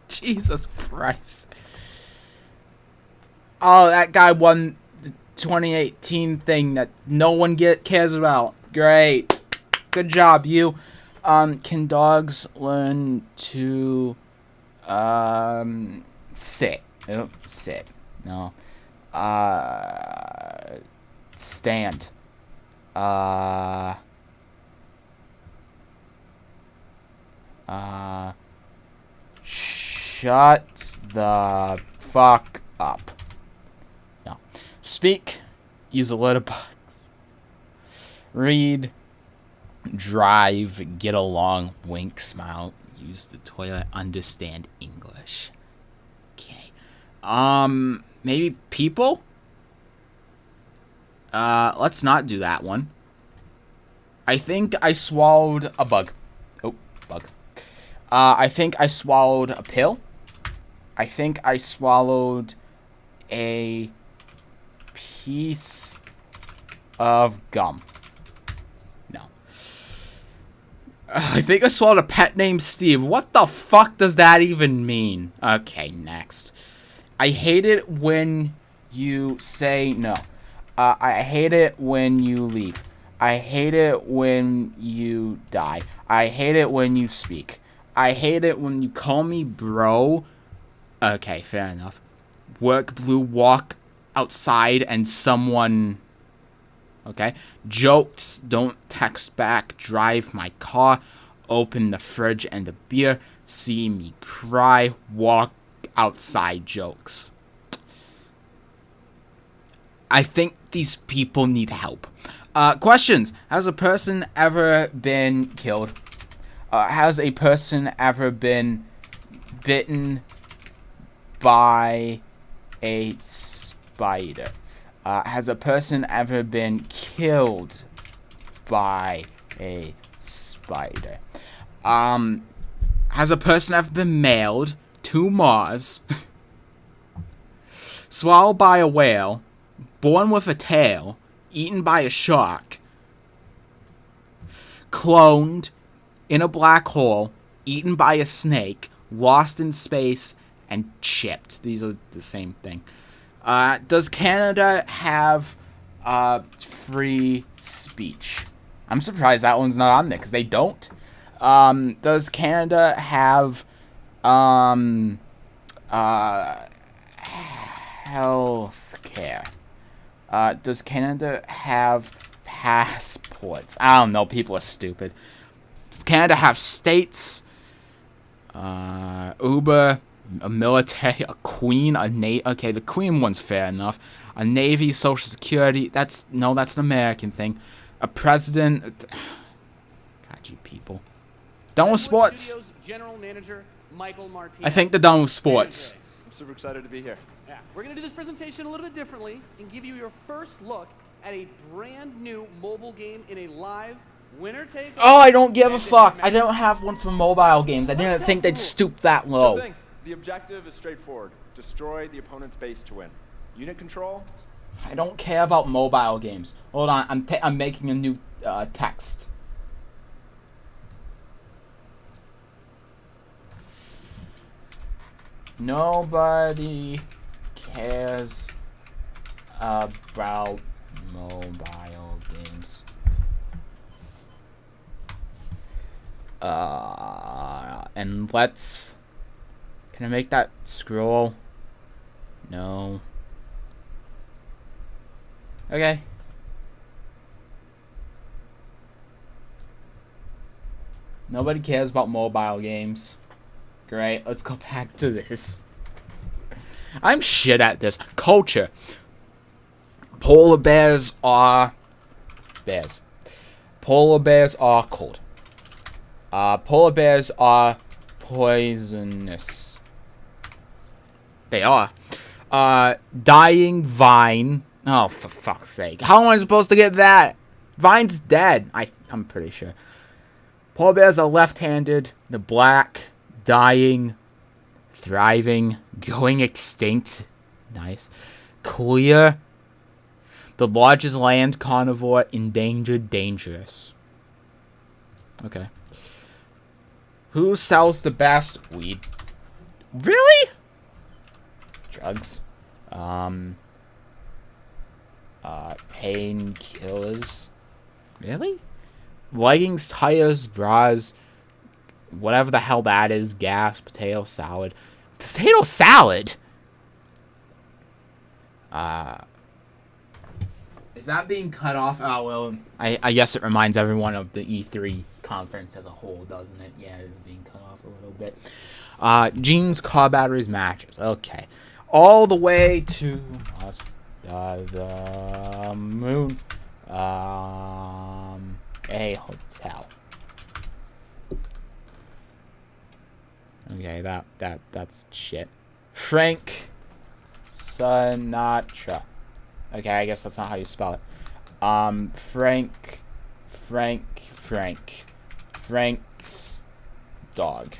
Jesus Christ. Oh, that guy won the 2018 thing that no one cares about. Great. Good job, you. Can dogs learn to sit? Oh, sit. No. Stand. Shut the fuck up. No. Speak. Use a lootbox. Read. Drive. Get along. Wink. Smile. Use the toilet. Understand English. Okay. Maybe people? Let's not do that one. I think I swallowed a bug. Oh, bug. I think I swallowed a pill. I think I swallowed a piece of gum. No. I think I swallowed a pet named Steve. What the fuck does that even mean? Okay, next. I hate it when you say no. I hate it when you leave. I hate it when you die. I hate it when you speak. I hate it when you call me bro. Okay, fair enough. Work blue, walk outside and someone... Okay. Jokes, don't text back, drive my car, open the fridge and the beer, see me cry, walk outside jokes. I think these people need help. Questions. Has a person ever been killed? Has a person ever been bitten by a spider? Has a person ever been killed by a spider? Has a person ever been mailed to Mars, swallowed by a whale, born with a tail, eaten by a shark, cloned in a black hole, eaten by a snake, lost in space, and chipped? These are the same thing. Does Canada have free speech? I'm surprised that one's not on there, because they don't. Does Canada have health care? Does Canada have passports? I don't know, people are stupid. Does Canada have states? Uber, a military, a queen, a navy. Okay, the queen one's fair enough. A navy, social security. That's an American thing. A president. God, you people. Done with sports. Studios General Manager Michael Martinez. I think they're done with sports. I'm super excited to be here. Yeah, we're gonna do this presentation a little bit differently and give you your first look at a brand new mobile game in a live winner take. Oh, I don't give a fuck. I don't have one for mobile games. I didn't think they'd stoop that low. Sure thing. The objective is straightforward. Destroy the opponent's base to win. Unit control. I don't care about mobile games. Hold on, I'm making a new text. Nobody cares about mobile games. And let's... Can I make that scroll? No. Okay. Nobody cares about mobile games. Great, let's go back to this. I'm shit at this. Culture. Polar bears are bears. Polar bears are cold. Polar bears are poisonous. They are. Dying vine. Oh, for fuck's sake. How am I supposed to get that? Vine's dead. I'm pretty sure. Polar bears are left-handed. They're black. Dying. Thriving. Going extinct. Nice. Clear. The largest land carnivore. Endangered. Dangerous. Okay. Who sells the best weed? Really? Drugs. Painkillers. Really? Leggings, tires, bras, whatever the hell that is. Gas, potato salad. Potato salad? Is that being cut off? Oh, well, I guess it reminds everyone of the E3 conference as a whole, doesn't it? Yeah, it is being cut off a little bit. Jeans, car batteries, matches. Okay. All the way to the moon. A hotel. Okay, that's shit. Frank Sinatra. Okay, I guess that's not how you spell it. Frank's dog.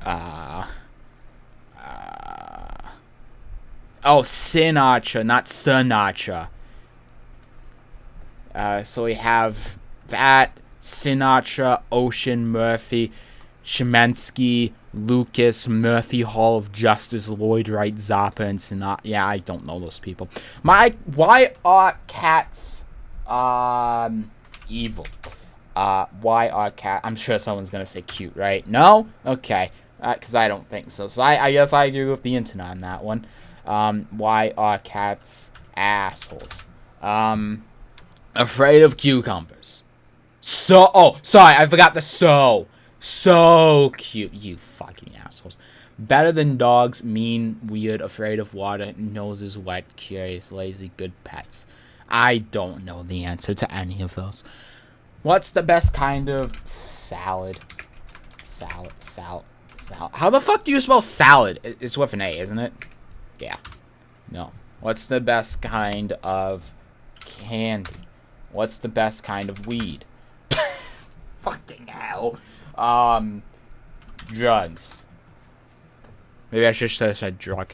Oh, Sinatra, not Sinatra. So we have that, Sinatra, Ocean, Murphy, Shemensky, Lucas, Murphy, Hall of Justice, Lloyd Wright, Zappa, and Sinatra. Yeah, I don't know those people. Why are cats evil? Why are cats... I'm sure someone's gonna say cute, right? No? Okay. Because I don't think so. So I guess I agree with the internet on that one. Why are cats assholes? Afraid of cucumbers. Oh, sorry, I forgot the so. So cute, you fucking assholes. Better than dogs, mean, weird, afraid of water, noses wet, curious, lazy, good pets. I don't know the answer to any of those. What's the best kind of salad? Salad. How the fuck do you spell salad? It's with an A, isn't it? Yeah. No. What's the best kind of candy? What's the best kind of weed? Fucking hell. Drugs. Maybe I should have said drug.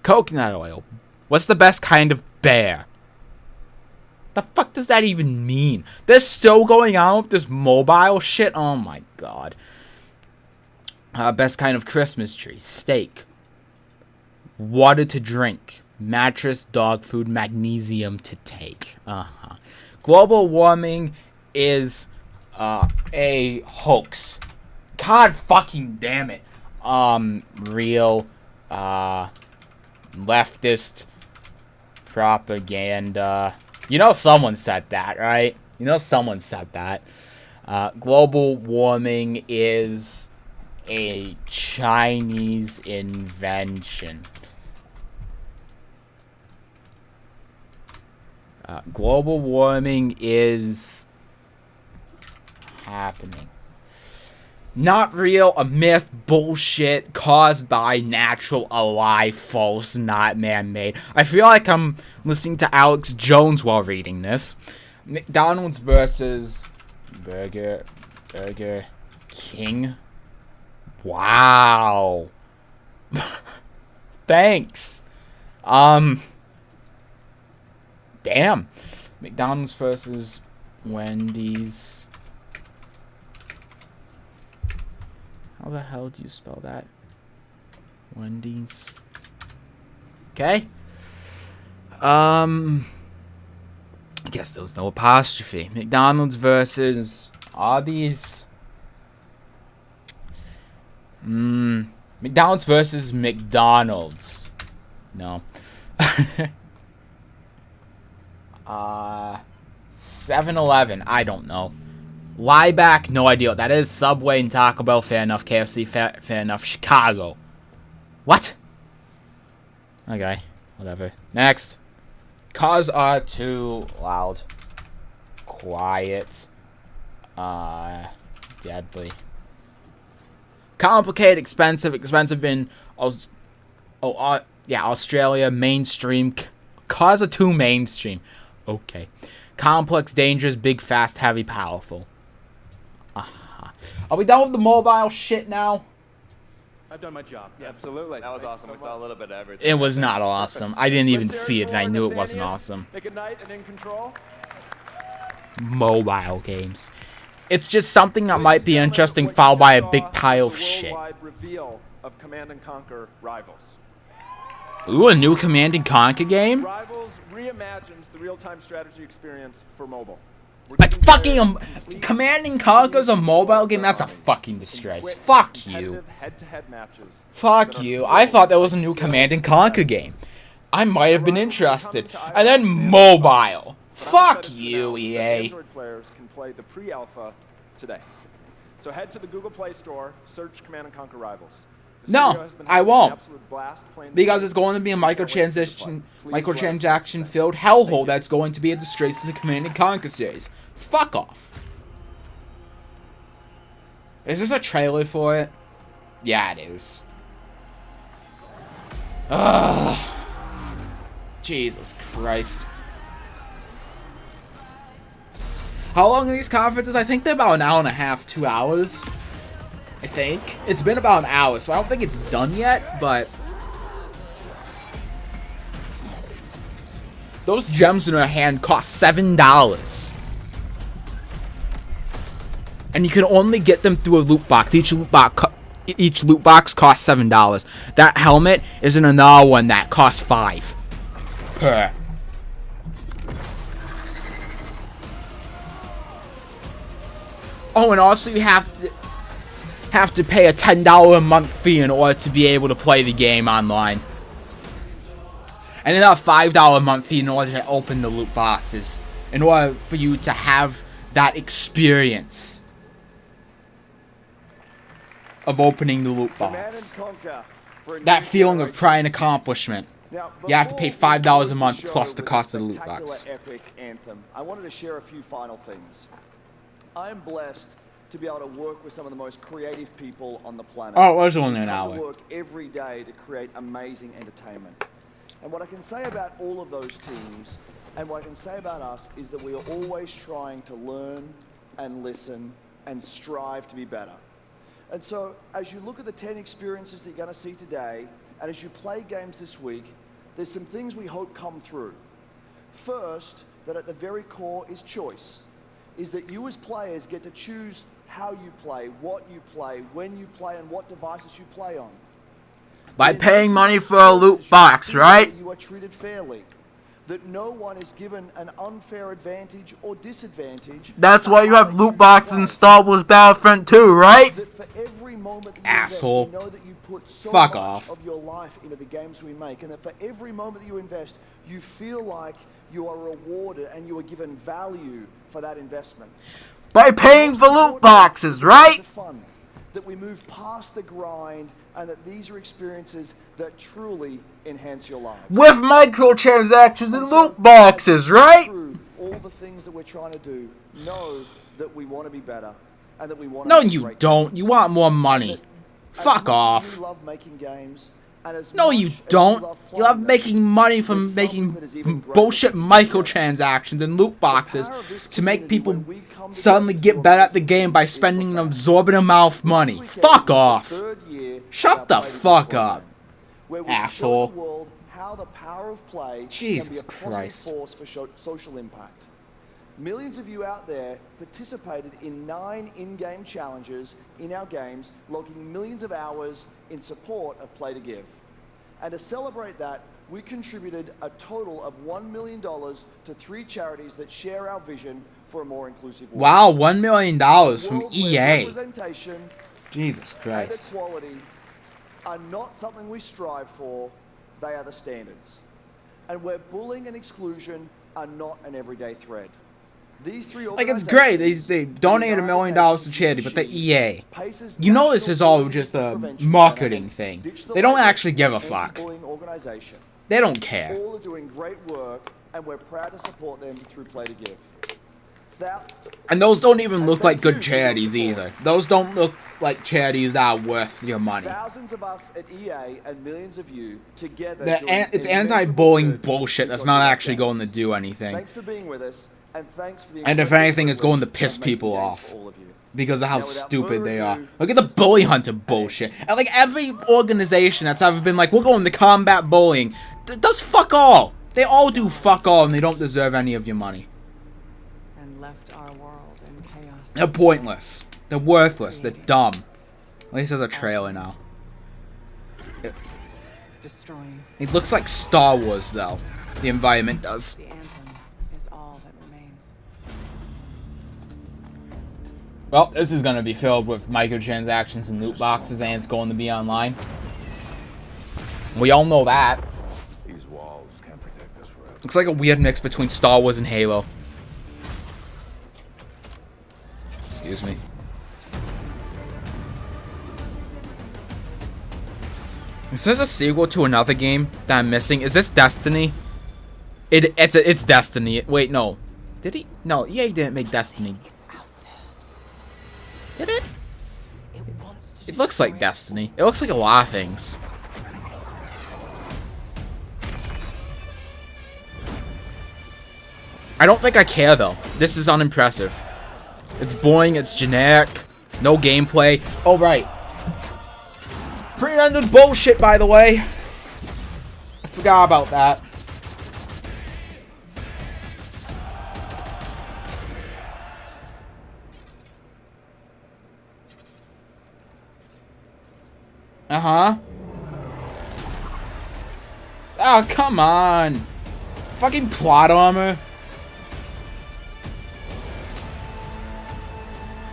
Coconut oil. What's the best kind of bear? The fuck does that even mean? They're still going on with this mobile shit? Oh my god. Best kind of Christmas tree. Steak. Water to drink. Mattress, dog food, magnesium to take. Global warming is a hoax. God fucking damn it. Real leftist propaganda. You know someone said that, right? You know someone said that. Global warming is a Chinese invention. Global warming is happening. Not real, a myth, bullshit, caused by natural, alive, false, not man-made. I feel like I'm listening to Alex Jones while reading this. McDonald's versus Burger King. Wow. Thanks. Damn. McDonald's versus Wendy's. How the hell do you spell that? Wendy's. Okay. I guess there was no apostrophe. McDonald's versus Arby's. McDonald's versus McDonald's. No. 7-Eleven. I don't know. Lieback, no idea what that is. Subway and Taco Bell, fair enough. KFC, fair enough. Chicago. What? Okay, whatever. Next. Cars are too loud. Quiet. Deadly. Complicated, expensive in Australia. Mainstream. Cars are too mainstream. Okay. Complex, dangerous, big, fast, heavy, powerful. Are we done with the mobile shit now? I've done my job. Yeah, absolutely. That was awesome. We saw a little bit of everything. It was not awesome. I didn't even see it, and I knew it wasn't awesome. Make a night and in control. Mobile games. It's just something that might be interesting, followed by a big pile of shit. Worldwide reveal of Command & Conquer Rivals. Ooh, a new Command & Conquer game? Rivals reimagines the real-time strategy experience for mobile. Like fucking Command & Conquer's a mobile game? That's a fucking disgrace. Fuck you. Head-to-head matches. Fuck you. I thought there was a new Command & Conquer game. I might have been interested. And then mobile. Fuck you, EA. Android players can play the pre-alpha today. So head to the Google Play Store, search Command & Conquer Rivals. No, I won't. Because it's going to be a microtransaction filled hellhole that's going to be a disgrace to the Command & Conquer series. Fuck off. Is this a trailer for it? Yeah, it is. Ugh. Jesus Christ. How long are these conferences? I think they're about an hour and a half, 2 hours. I think. It's been about an hour, so I don't think it's done yet, but... Those gems in her hand cost $7. And you can only get them through a loot box. Each loot box costs $7. That helmet is in another one that costs $5 per. Oh, and also you have to pay a $10 a month fee in order to be able to play the game online. And then a $5 a month fee in order to open the loot boxes. In order for you to have that experience of opening the loot box. That feeling of pride and accomplishment. You have to pay $5 a month plus the cost of the loot box. Epic anthem. I wanted to share a few final things. I am blessed to be able to work with some of the most creative people on the planet. Oh, it was only an hour. I work every day to create amazing entertainment. And what I can say about all of those teams, and what I can say about us, is that we are always trying to learn and listen and strive to be better. And so, as you look at the 10 experiences that you're going to see today, and as you play games this week, there's some things we hope come through. First, that at the very core is choice, is that you as players get to choose how you play, what you play, when you play, and what devices you play on. By paying money for a loot box, right? You are treated fairly. That no one is given an unfair advantage or disadvantage. That's why you have loot boxes in Star Wars Battlefront 2, right? That for every moment that you Asshole. invest, we know that you put so Fuck much off. of your life into the games we make, and that for every moment that you invest, you feel like you are rewarded and you are given value for that investment. By paying for loot boxes, right? Fun, that we move past the grind, and that these are experiences that truly enhance your life. With microtransactions and loot boxes, right? Through all the things that we're trying to do, know that we want to be better, and that we want No, to you don't. You want more money. Fuck off. You love making games, and as No, you don't. You love making money from making bullshit microtransactions and loot boxes to make people suddenly get better at the game by spending an absorbent amount of money. Fuck off. Shut the fuck up, asshole. Show the world how the power of play Jesus can be a positive Christ. force for social impact. Millions of you out there participated in 9 in-game challenges in our games, logging millions of hours in support of Play to Give. And to celebrate that, we contributed a total of $1 million to 3 charities that share our vision for a more inclusive world. Wow, $1 million from World where EA. representation Jesus Christ. and equality are not something we strive for, they are the standards. And where bullying and exclusion are not an everyday thread. These 3 Like, it's great. They donated $1 million to charity, but the EA. You know this is all just a marketing thing. They don't actually give a fuck. They don't care. All are doing great work, and we're proud to support them through Play to Give. And those don't even look like good charities either. Those don't look like charities that are worth your money. Thousands of us at EA and millions of you together. It's anti-bullying bullshit that's not actually going to do anything. Thanks for being with us, and thanks for the And if anything, it's going to piss people off. Because of how stupid they are. Look at the bully hunter bullshit. And like every organization that's ever been like, we're going to combat bullying, does fuck all. They all do fuck all, and they don't deserve any of your money. And left our world in chaos. They're pointless. They're worthless. They're dumb. At least there's a trailer now. Destroying. It looks like Star Wars, though. The environment does. The anthem is all that remains. Well, this is going to be filled with microtransactions and loot boxes, and it's going to be online. We all know that. These walls can't protect us forever. Looks like a weird mix between Star Wars and Halo. Excuse me. Is this a sequel to another game that I'm missing? Is this Destiny? It's Destiny. Wait, no. Did he? No, EA didn't make Destiny. Did it? It looks like Destiny. It looks like a lot of things. I don't think I care though. This is unimpressive. It's boring, it's generic, no gameplay. Oh right. Pre-rendered bullshit, by the way. I forgot about that. Uh-huh. Oh, come on. Fucking plot armor.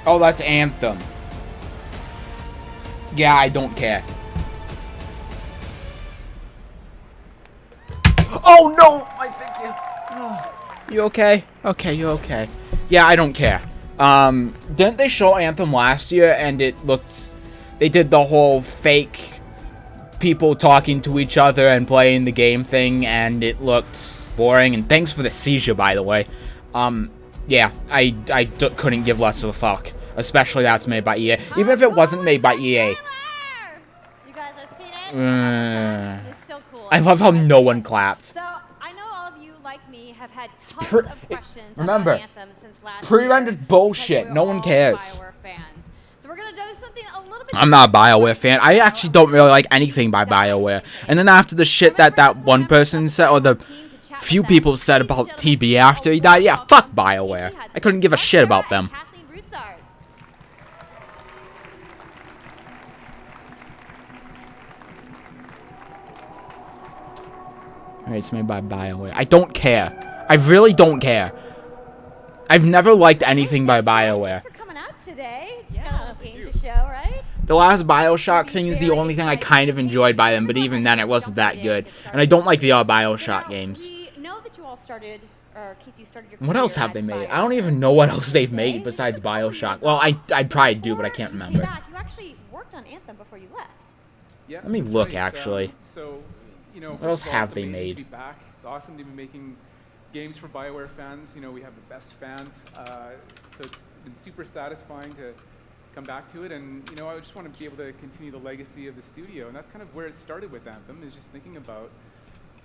Oh, that's Anthem. Yeah, I don't care. Oh, no! I think you... Oh. You okay? Okay, you okay. Yeah, I don't care. Didn't they show Anthem last year and it looked... They did the whole fake people talking to each other and playing the game thing, and it looked boring. And thanks for the seizure, by the way. Yeah, I couldn't give less of a fuck. Especially that's made by EA. Even if it wasn't made by EA. You guys have seen it. It's still cool. cool. I love how no one clapped. So I know all of you, like me, have had tons Pre- of questions remember, about Anthem since last pre-rendered year. bullshit. because No we're one all cares. BioWare fans. So we're gonna do something a little bit. I'm not a BioWare fan. I actually don't really like anything by BioWare. And then after the shit that one person said, or the few people said about TB after he died, yeah, fuck BioWare. I couldn't give a shit about them. Kathleen Broussard. Alright, it's made by BioWare. I don't care. I really don't care. I've never liked anything by BioWare. For coming out today. Just got a game to show, right? The last Bioshock thing is the only thing I kind of enjoyed by them, but even then it wasn't that good. And I don't like the other Bioshock games. We know that you all started, or in case you started your What else have they made? I don't even know what else they've made besides Bioshock. Well, I probably do, but I can't remember. You actually worked on Anthem before you left. Yeah, Let me that's look, right. actually. So, you know, What else first of all, have it's they amazing to made? be back. It's awesome to be making games for BioWare fans. You know, we have the best fans, so it's been super satisfying to come back to it. And you know, I just want to be able to continue the legacy of the studio, and that's kind of where it started with Anthem. Is just thinking about,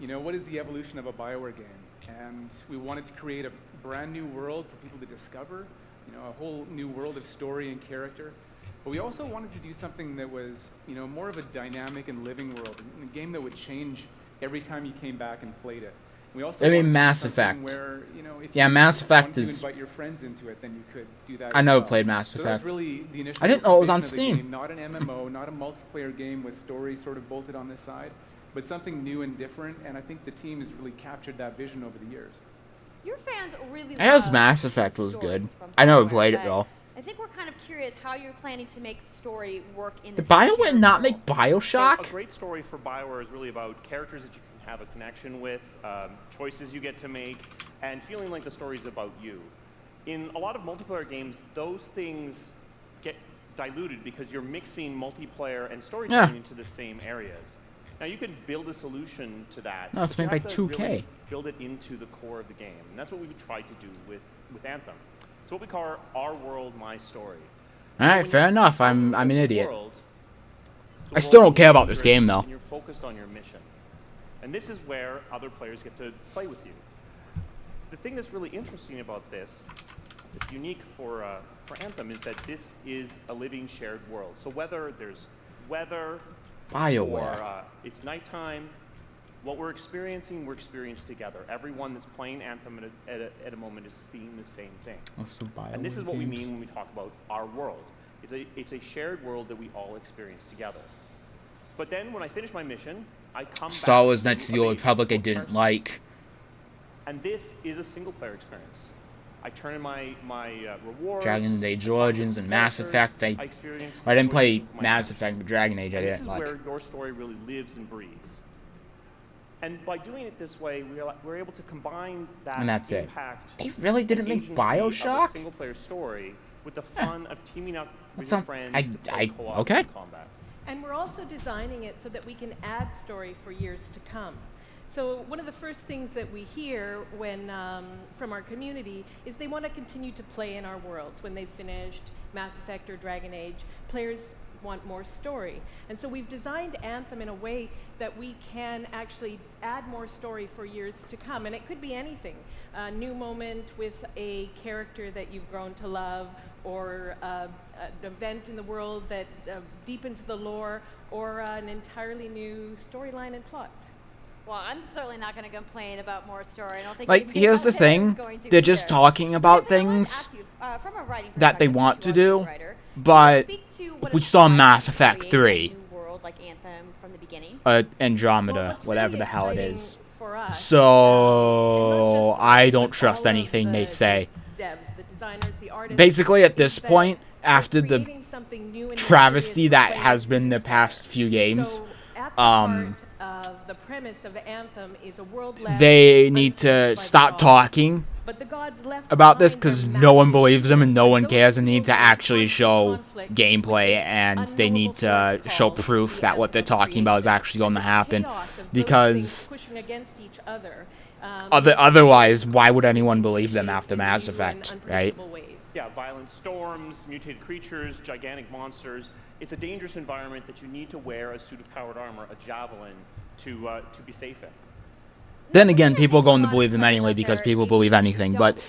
you know, what is the evolution of a BioWare game, and we wanted to create a brand new world for people to discover. You know, a whole new world of story and character. But we also wanted to do something that was, you know, more of a dynamic and living world, a game that would change every time you came back and played it. We also I mean, wanted to do Mass something Effect. Where, you know, if Yeah, you Mass Effect wanted to is- invite your friends into it, then you could do that. I as never well. played Mass So Effect. That was really the initial I didn't know it was on vision of the Steam. game, not an MMO, not a multiplayer game with story sort of bolted on the side, but something new and different. And I think the team has really captured that vision over the years. Your fans really I guess love Mass Effect was stories good. from I never BioWare, played it but though. I think we're kind of curious how you're planning to make story work in Did this BioWare shared not world. make Bioshock? So a great story for BioWare is really about characters that you can have a connection with, choices you get to make, and feeling like the story is about you. In a lot of multiplayer games, those things get diluted because you're mixing multiplayer and storytelling into the same areas. Now you can build a solution to that. No, it's but you made by have to 2K. really build it into the core of the game, and that's what we've tried to do with Anthem. It's what we call our world, my story. Alright, fair enough. I'm an idiot. World, the I still world don't care about this is game though. and you're focused on your mission. And this is where other players get to play with you. The thing that's really interesting about this, that's unique for Anthem, is that this is a living shared world. So whether there's weather, BioWare. or it's nighttime, what we're experiencing together. Everyone that's playing Anthem at a moment is seeing the same thing. That's the And this BioWare is what we games. mean when we talk about our world. It's a shared world that we all experience together. But then when I finish my mission, I come Star back Wars to Knights of the a Old base Republic I of didn't persons. like. And this is a single-player experience. I turn in my rewards. Dragon Age I talk to Origins and Mass characters, Effect. I experience didn't play choices with my Mass friends. Effect, but Dragon Age I And this didn't is like. where your story really lives and breathes. And by doing it this way, we're able to combine that And that's it. impact. They really didn't and make agency of Bioshock? a single-player story with the fun of teaming up with That's your not- friends to play co-op okay. combat. And we're also designing it so that we can add story for years to come. So one of the first things that we hear when from our community is they want to continue to play in our worlds. When they've finished Mass Effect or Dragon Age, players want more story. And so we've designed Anthem in a way that we can actually add more story for years to come. And it could be anything. A new moment with a character that you've grown to love, or an event in the world that deepens the lore, or an entirely new storyline and plot. Well, I'm certainly not going to complain about more story. I don't think Like, anybody here's the out there is thing. going to They're just either. talking about Stephen, I wanted to things ask you, from a writing that they perspective, want since to you are a do, writer, but speak to what if we it's saw like Mass to Effect create 3, a new world like Anthem from the beginning. Andromeda, whatever the hell it is. for us, So, I don't trust anything they say. devs, the designers, the artists, Basically, at this is that point, after the creating something new and travesty that mysterious has been the past few games, So at the heart of the premise of Anthem is a world left they need to by stop gods. talking But the gods left about this behind because their no one massive believes them and no one those cares and people need to who are actually in show conflict gameplay and they need to show proof that what they're talking about is actually going to happen chaos of those because things pushing against each other. otherwise why would anyone believe them after Mass Effect, right? Yeah, violent storms, mutated creatures, gigantic monsters. It's a dangerous environment that you need to wear a suit of powered armor, a javelin, to be safe in. Then again, people are going to believe them anyway because people believe anything. But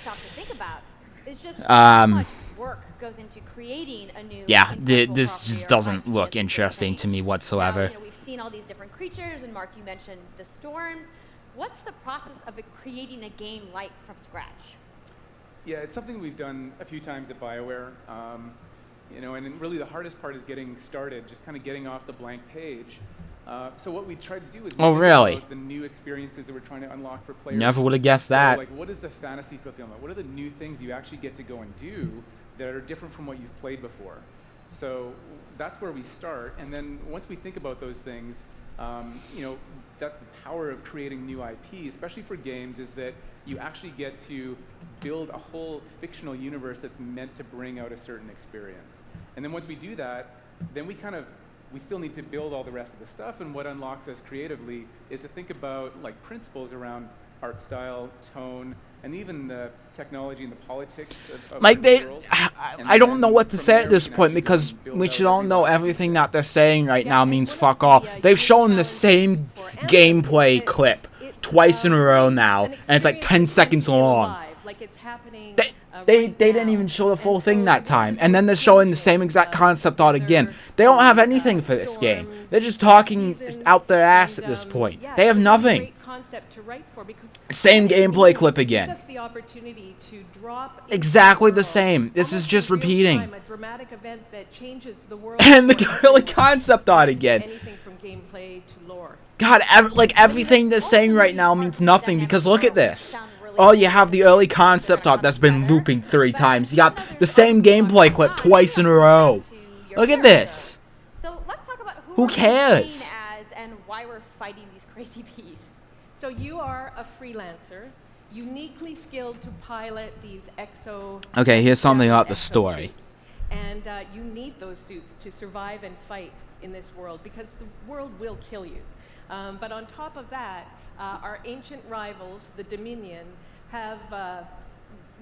It's just how much work goes into creating a new yeah, intellectual this property just or doesn't IP look as a interesting to me Now, whatsoever. you know, we've seen all these different creatures, and Mark, you mentioned the storms. What's the process of creating a game like from scratch? Yeah, it's something we've done a few times at BioWare. You know, and then really the hardest part is getting started, just kind of getting off the blank page. So what we tried to do is Oh, think really? about the new experiences that we're trying to unlock for players. Never would have guessed So, that. like, what is the fantasy fulfillment? What are the new things you actually get to go and do that are different from what you've played before? So that's where we start, and then once we think about those things, you know, that's the power of creating new IP, especially for games, is that you actually get to build a whole fictional universe that's meant to bring out a certain experience. And then once we do that, then we still need to build all the rest of the stuff, and what unlocks us creatively is to think about like principles around art style, tone, and even the technology and the politics of Like the world. I don't know what to say at this point because we should all know everything that they're saying right now means fuck all. They've shown the same gameplay clip twice in a row now, and it's like 10 seconds long. Like it's happening. They didn't even show the full thing that time, and then they're showing the same exact concept art again. They don't have anything for this game. They're just talking out their ass at this point. They have nothing. Concept to write for because Same gameplay clip again. Gives us the opportunity to drop Exactly the same. This is just repeating. a dramatic event that changes the world. And the early concept art again. Anything from gameplay to lore. God, like everything they're saying right now means nothing because look at this. Oh, you have the early concept art that's been looping 3 times. You got the same gameplay clip twice in a row. Look at this. So let's talk about Who cares? as and why we're fighting these crazy beasts. So you are a freelancer, uniquely skilled to pilot these exo. Okay, here's something about the story. suits. And you need those suits to survive and fight in this world because the world will kill you. But on top of that, our ancient rivals, the Dominion, have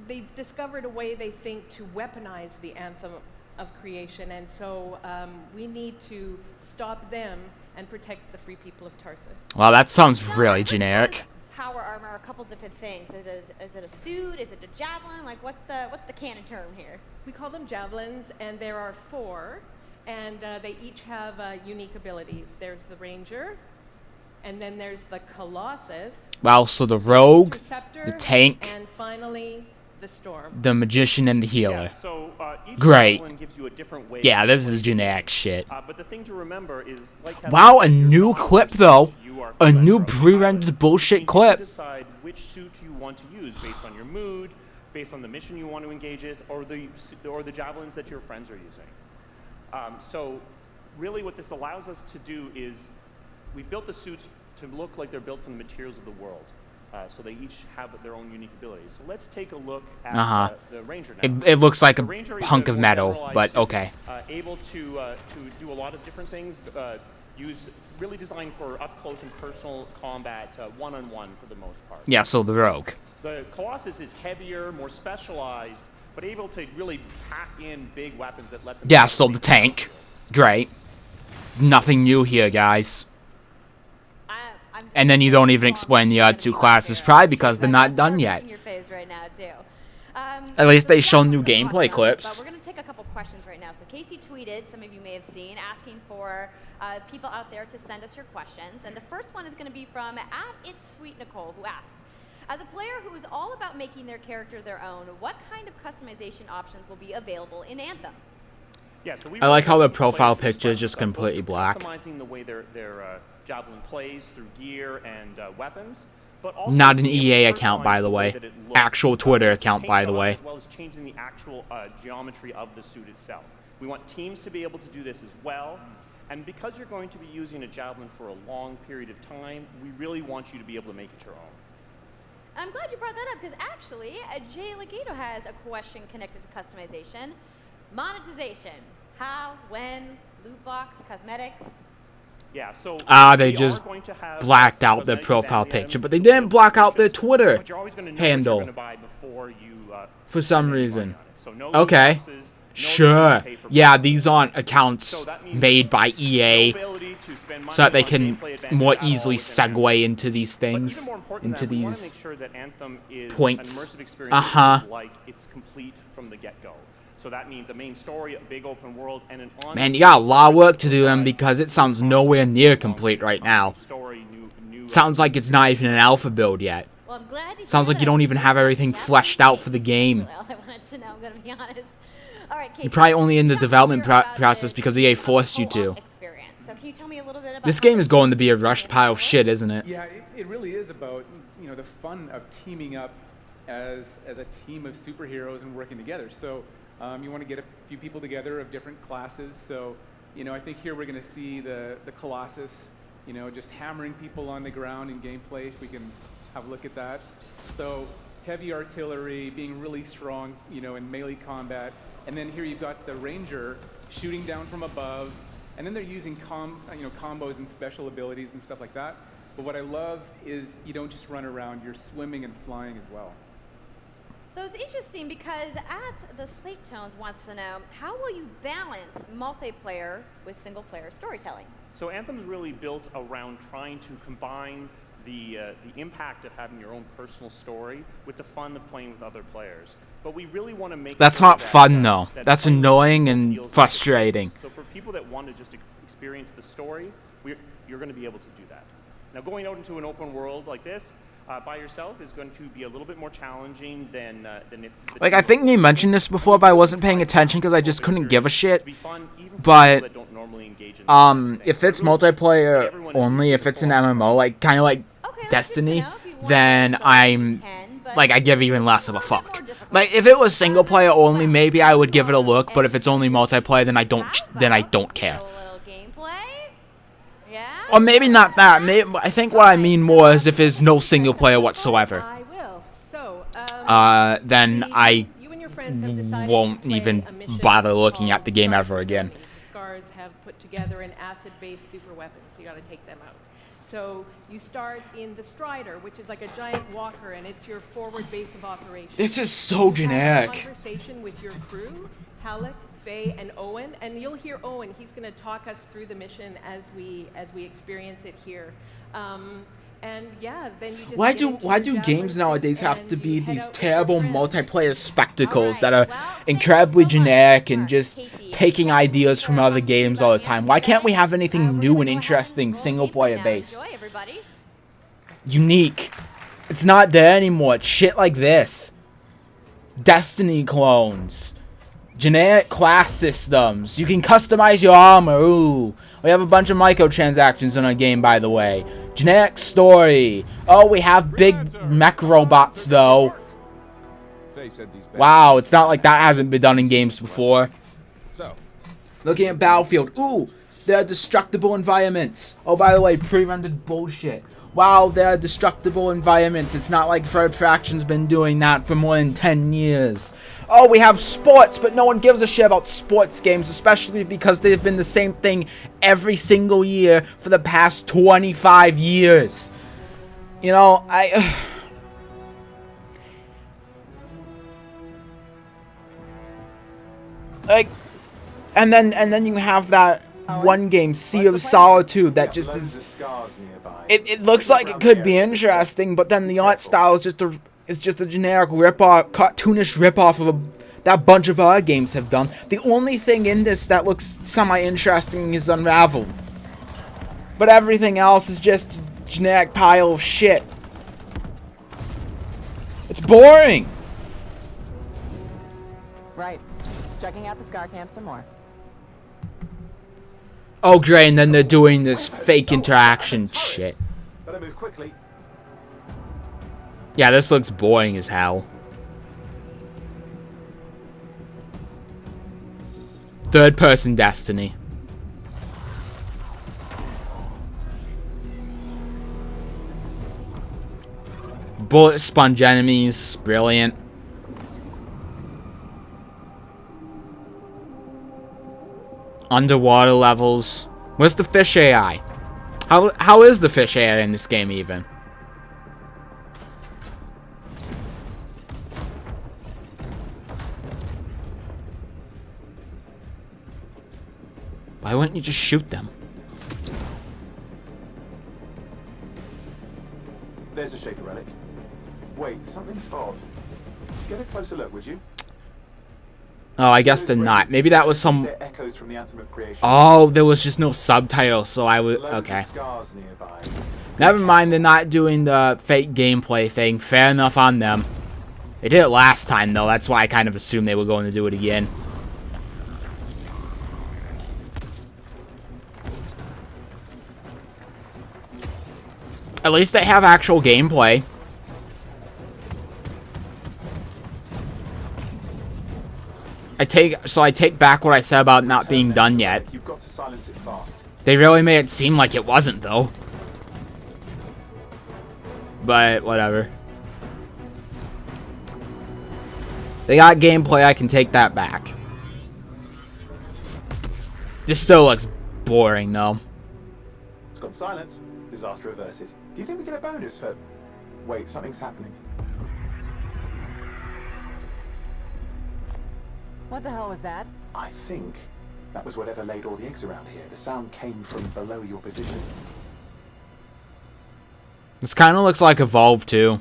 they've discovered a way they think to weaponize the anthem of creation, and so we need to stop them and protect the free people of Tarsus. Well, that sounds really generic. Power armor are a couple different things. Is it a suit? Is it a javelin? Like what's the canon term here? We call them javelins, and there are 4, and they each have unique abilities. There's the Ranger, and then there's the Colossus. Well, so the Rogue, Interceptor, the Tank, and finally the Storm. the Magician, and the Healer. Yeah, so each Great. javelin gives you a different way Yeah, of this is playing generic games. shit. But the thing to remember is, like how Wow, a new clip though. A new pre-rendered bullshit you clip. decide which suit you want to use based on your mood, based on the mission you want to engage in, or the javelins that your friends are using. So really what this allows us to do is we built the suits to look like they're built from the materials of the world. So they each have their own unique abilities. So let's take a look at the Ranger now. It looks like The a Ranger is hunk of more metal, generalized but suit, okay. Able to do a lot of different things. Really designed for up close and personal combat, one-on-one for the most part. Yeah, so the Rogue. The Colossus is heavier, more specialized, but able to really pack in big weapons that let them. Yeah, so the Tank. Great. Nothing new here, guys. And then you don't even explain the other 2 classes, probably because they're not done yet. In your face right now too. At least they show new gameplay But clips. we're going to take a couple questions right now. So Casey tweeted, some of you may have seen, asking for people out there to send us your questions. And the first one is going to be from @It'sSweetNicole, who asks, as a player who is all about making their character their own, what kind of customization options will be available in Anthem? Yeah, so we I like how the their profile picture is just completely black. Customizing the way their javelin plays through gear and weapons, but also Not an being able to EA account, by the personalize way. that it looks, Actual Twitter account, paint by the jobs, way. as well as changing the actual geometry of the suit itself. We want teams to be able to do this as well. And because you're going to be using a javelin for a long period of time, we really want you to be able to make it your own. I'm glad you brought that up because actually, Jay Legato has a question connected to customization. Monetization. How, when, loot box, cosmetics. Yeah, so They just blacked out their profile picture, but they didn't block out their Twitter handle for some reason. So no Okay. boxes, Sure. Yeah, these aren't accounts made by EA so that they can more easily segue into these things, into these points. Like it's complete from the get-go. So that means a main story, a big open world, and an Man, you got a lot of work to do then, because it sounds nowhere near complete right now. Sounds like it's not even an alpha build yet. Well, I'm glad to Sounds like you don't even have everything fleshed out for the game. Well, I wanted to know, I'm gonna be honest. All right, Kate, You're probably only in the development process because EA forced you to. so can you tell me a little bit about This game is going to be a rushed pile of shit, isn't it? Yeah, it really is about, you know, the fun of teaming up as a team of superheroes and working together. So you want to get a few people together of different classes. So, you know, I think here we're going to see the Colossus, you know, just hammering people on the ground in gameplay. If we can have a look at that. So heavy artillery, being really strong, you know, in melee combat. And then here you've got the Ranger shooting down from above. And then they're using combos and special abilities and stuff like that. But what I love is you don't just run around, you're swimming and flying as well. So it's interesting because at the Slate Tones wants to know, how will you balance multiplayer with single-player storytelling? So Anthem's really built around trying to combine the impact of having your own personal story with the fun of playing with other players. But we really want to make That's sure not that, fun, though. that That's annoying and frustrating. So for people that want to just experience the story, you're going to be able to do that. Now, going out into an open world like this by yourself is going to be a little bit more challenging than if... Like, I think you mentioned this before, but I wasn't paying attention because I just couldn't give a shit. But, if it's multiplayer only, if it's an MMO, like, kind of like Destiny, then I'm, like, I give even less of a fuck. Like, if it was single player only, maybe I would give it a look, but if it's only multiplayer, then I don't care. Or maybe not that. Maybe, I think what I mean more is if there's no single player whatsoever. I will. So, then I won't even bother looking at the game ever again. The Scars have put together an acid-based super weapon, so you got to take them out. So you start in the Strider, which is like a giant walker, and it's your forward base of operations. This is so generic. Conversation with your crew, Halleck, Faye, and Owen, and you'll hear Owen. He's going to talk us through the mission as we experience it here. And yeah, then you just Why do games nowadays have to be these terrible multiplayer spectacles that are incredibly generic and just taking ideas from other games all the time? Why can't we have anything new and interesting single player based? Unique. It's not there anymore. It's shit like this. Destiny clones. Generic class systems. You can customize your armor. Ooh. We have a bunch of microtransactions in our game, by the way. Generic story. Oh, we have big mech robots, though. Wow, it's not like that hasn't been done in games before. Looking at Battlefield. Ooh, there are destructible environments. Oh, by the way, pre-rendered bullshit. Wow, there are destructible environments. It's not like Third Fraction's been doing that for more than 10 years. Oh, we have sports, but no one gives a shit about sports games, especially because they've been the same thing every single year for the past 25 years. You know, like, and then you have that one game, Sea of Solitude, that just is... It looks like it could be interesting, but then the art style is just a generic rip-off, cartoonish rip-off of that bunch of other games have done. The only thing in this that looks semi-interesting is Unraveled. But everything else is just a generic pile of shit. It's boring! Right. Checking out the Scar Camp some more. Oh great, and then they're doing this fake interaction shit. Better move quickly. Yeah, this looks boring as hell. Third-person Destiny. Bullet sponge enemies, brilliant. Underwater levels. Where's the fish AI? How is the fish AI in this game even? Why wouldn't you just shoot them? There's a Shaper relic. Wait, something's odd. Get a closer look, would you? Oh, I guess they're not. Maybe that was some... They're echoes from the Anthem of Creation. Oh, there was just no subtitle, so I would... Loads Okay. of scars nearby. Never mind, they're not doing the fake gameplay thing. Fair enough on them. They did it last time, though. That's why I kind of assumed they were going to do it again. At least they have actual gameplay. I take back what I said about not being done yet. You've got to silence it fast. They really made it seem like it wasn't, though. But whatever. They got gameplay, I can take that back. This still looks boring, though. It's gone silent. Disaster averted. Do you think we get a bonus for... Wait, something's happening. What the hell was that? I think that was whatever laid all the eggs around here. The sound came from below your position. This kind of looks like Evolve 2.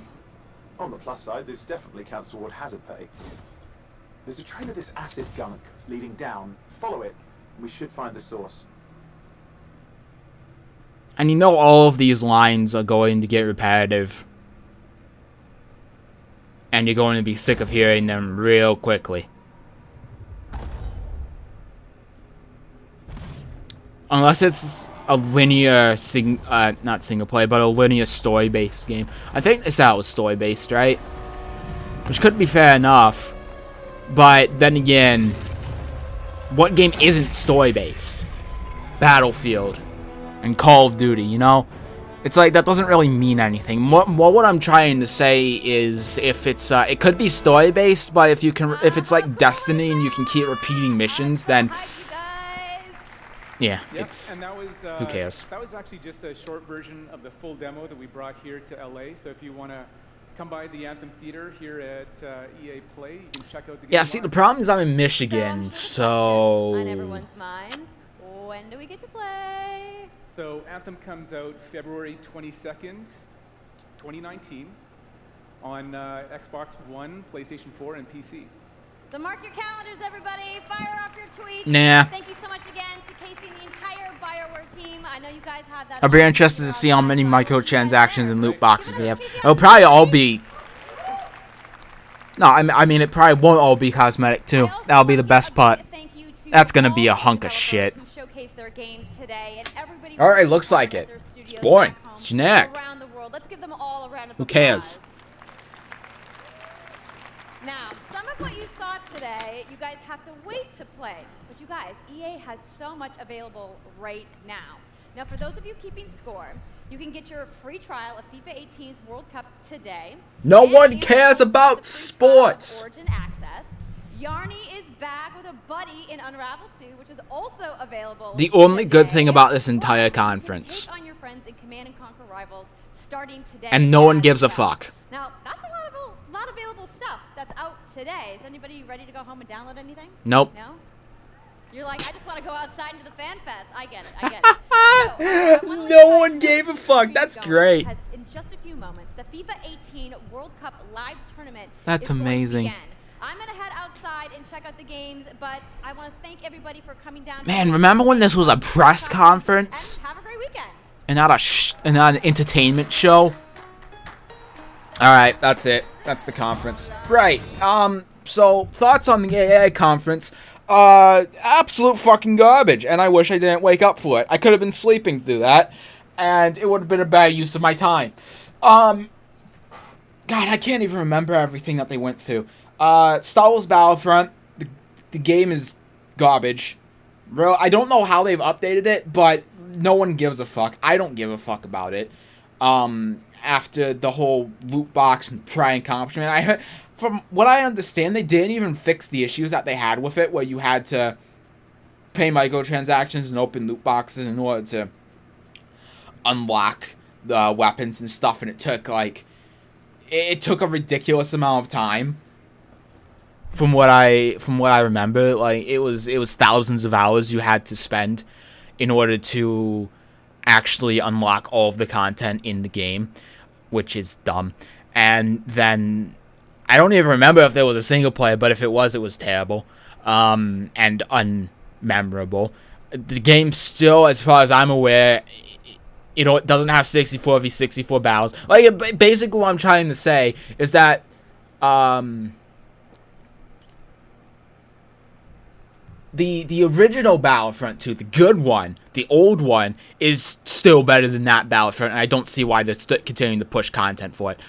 On the plus side, this definitely counts toward hazard pay. There's a trail of this acid gunk leading down. Follow it, and we should find the source. And you know all of these lines are going to get repetitive. And you're going to be sick of hearing them real quickly. Unless it's a linear, not single player, but a linear story-based game. I think this out was story-based, right? Which could be fair enough. But then again, what game isn't story-based? Battlefield and Call of Duty, you know? It's like, that doesn't really mean anything. What I'm trying to say is, if it's, it could be story-based, but if it's like Destiny and you can keep repeating missions, then... Yeah, Yep, it's... and that was, who cares? That was actually just a short version of the full demo that we brought here to LA. So if you want to come by the Anthem Theater here at EA Play, you can check out the game. Yeah, see, the problem is I'm in Michigan, so... On everyone's minds, when do we get to play? So Anthem comes out February 22nd, 2019 on Xbox One, PlayStation 4, and PC. So mark your calendars, everybody. Fire off your tweets. Nah. Thank you so much again to Casey and the entire BioWare team. I know you guys have that. I'll be interested to see how many microtransactions and loot boxes they have. It'll probably all be... No, I mean, it probably won't all be cosmetic, too. That'll be the best part. That's gonna be a hunk of shit. Alright, looks like it. It's boring. It's generic. Who cares? Now, some of what you saw today, you guys have to wait to play. But you guys, EA has so much available right now. Now, for those of you keeping score, you can get your free trial of FIFA 18's World Cup today. No one cares about sports. Origin access. Yarny is back with a buddy in Unraveled 2, which is also available. The only good thing about this entire conference. Take on your friends in Command and Conquer Rivals starting today. And no one gives a fuck. Now, that's a lot of available stuff that's out today. Is anybody ready to go home and download anything? Nope. No? You're like, I just want to go outside into the fan fest. I get it. So, no one gave a fuck. That's great. In just a few moments, the FIFA 18 World Cup live tournament. That's amazing. I'm going to head outside and check out the games, but I want to thank everybody for coming down. Man, remember when this was a press conference? Have a great weekend. And not an entertainment show? Alright, that's it. That's the conference. Right, so, thoughts on the AA conference. Absolute fucking garbage, and I wish I didn't wake up for it. I could have been sleeping through that, and it would have been a bad use of my time. God, I can't even remember everything that they went through. Star Wars Battlefront, the game is garbage. I don't know how they've updated it, but no one gives a fuck. I don't give a fuck about it. After the whole loot box and pride accomplishment, from what I understand, they didn't even fix the issues that they had with it, where you had to pay microtransactions and open loot boxes in order to unlock the weapons and stuff, and it took a ridiculous amount of time. from what I remember, like it was thousands of hours you had to spend in order to actually unlock all of the content in the game, which is dumb. And then I don't even remember if there was a single player, but if it was terrible, and unmemorable. The game still, as far as I'm aware, it doesn't have 64v64 battles. Like, basically what I'm trying to say is that, the original Battlefront 2, the good one, the old one, is still better than that Battlefront, and I don't see why they're continuing to push content for it.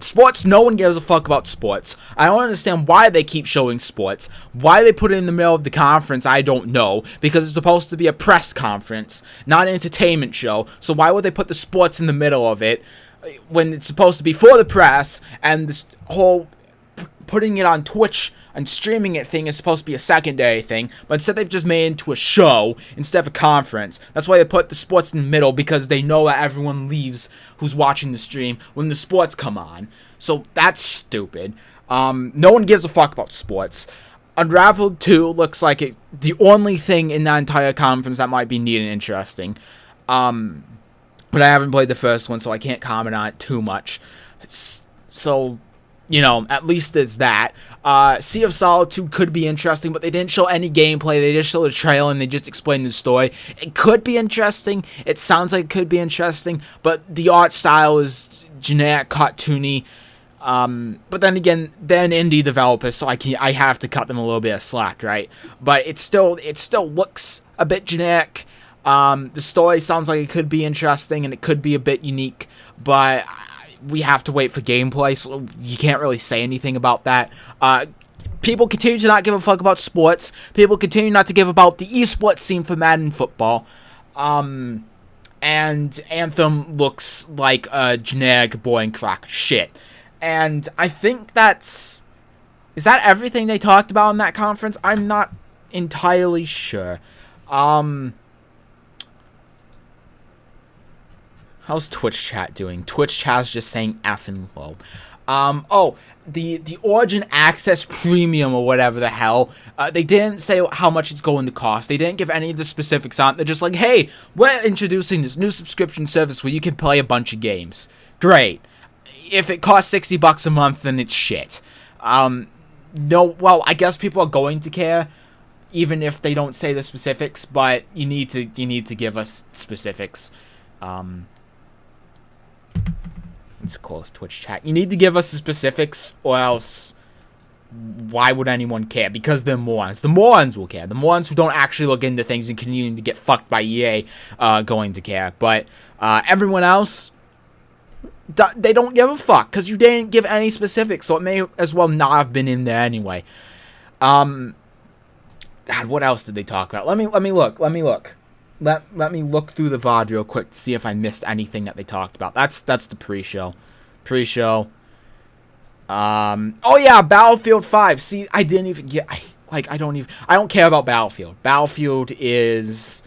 Sports, no one gives a fuck about sports. I don't understand why they keep showing sports. Why they put it in the middle of the conference, I don't know, because it's supposed to be a press conference, not an entertainment show, so why would they put the sports in the middle of it when it's supposed to be for the press, and this whole putting it on Twitch and streaming it thing is supposed to be a secondary thing, but instead they've just made it into a show instead of a conference. That's why they put the sports in the middle, because they know that everyone leaves who's watching the stream when the sports come on. So that's stupid. No one gives a fuck about sports. Unraveled 2 looks like the only thing in that entire conference that might be neat and interesting. But I haven't played the first one, so I can't comment on it too much. So, you know, at least there's that. Sea of Solitude could be interesting, but they didn't show any gameplay. They just showed a trailer and they just explained the story. It could be interesting. It sounds like it could be interesting, but the art style is generic, cartoony. But then again, they're an indie developer, so I have to cut them a little bit of slack, right? But it still looks a bit generic. The story sounds like it could be interesting and it could be a bit unique, but we have to wait for gameplay, so you can't really say anything about that. People continue to not give a fuck about sports. People continue not to give about the esports scene for Madden football. And Anthem looks like a generic boring crock of shit. And I think is that everything they talked about in that conference? I'm not entirely sure. How's Twitch chat doing? Twitch chat's just saying F and low. The Origin Access Premium or whatever the hell, they didn't say how much it's going to cost. They didn't give any of the specifics on it. They're just like, hey, we're introducing this new subscription service where you can play a bunch of games. Great. If it costs $60 a month, then it's shit. No, well, I guess people are going to care, even if they don't say the specifics, but you need to give us specifics. Let's close Twitch chat. You need to give us the specifics, or else why would anyone care? Because they're morons. The morons will care. The morons who don't actually look into things and continue to get fucked by EA going to care. But everyone else, they don't give a fuck, because you didn't give any specifics, so it may as well not have been in there anyway. God, what else did they talk about? Let me look. Let me look through the VOD real quick to see if I missed anything that they talked about. That's the pre-show. Oh yeah, Battlefield 5. See, I didn't even get I don't care about Battlefield. Battlefield it's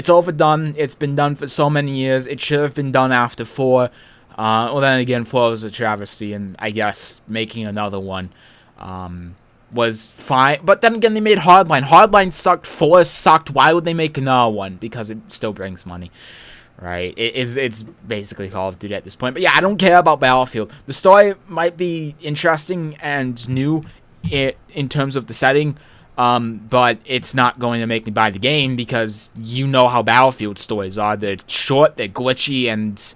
overdone. It's been done for so many years. It should have been done after 4. Well, then again, 4 was a travesty, and I guess making another one was fine. But then again, they made Hardline. Hardline sucked. 4 sucked. Why would they make another one? Because it still brings money, right? It's basically Call of Duty at this point. But yeah, I don't care about Battlefield. The story might be interesting and new in terms of the setting, but it's not going to make me buy the game, because you know how Battlefield stories are. They're short, they're glitchy, and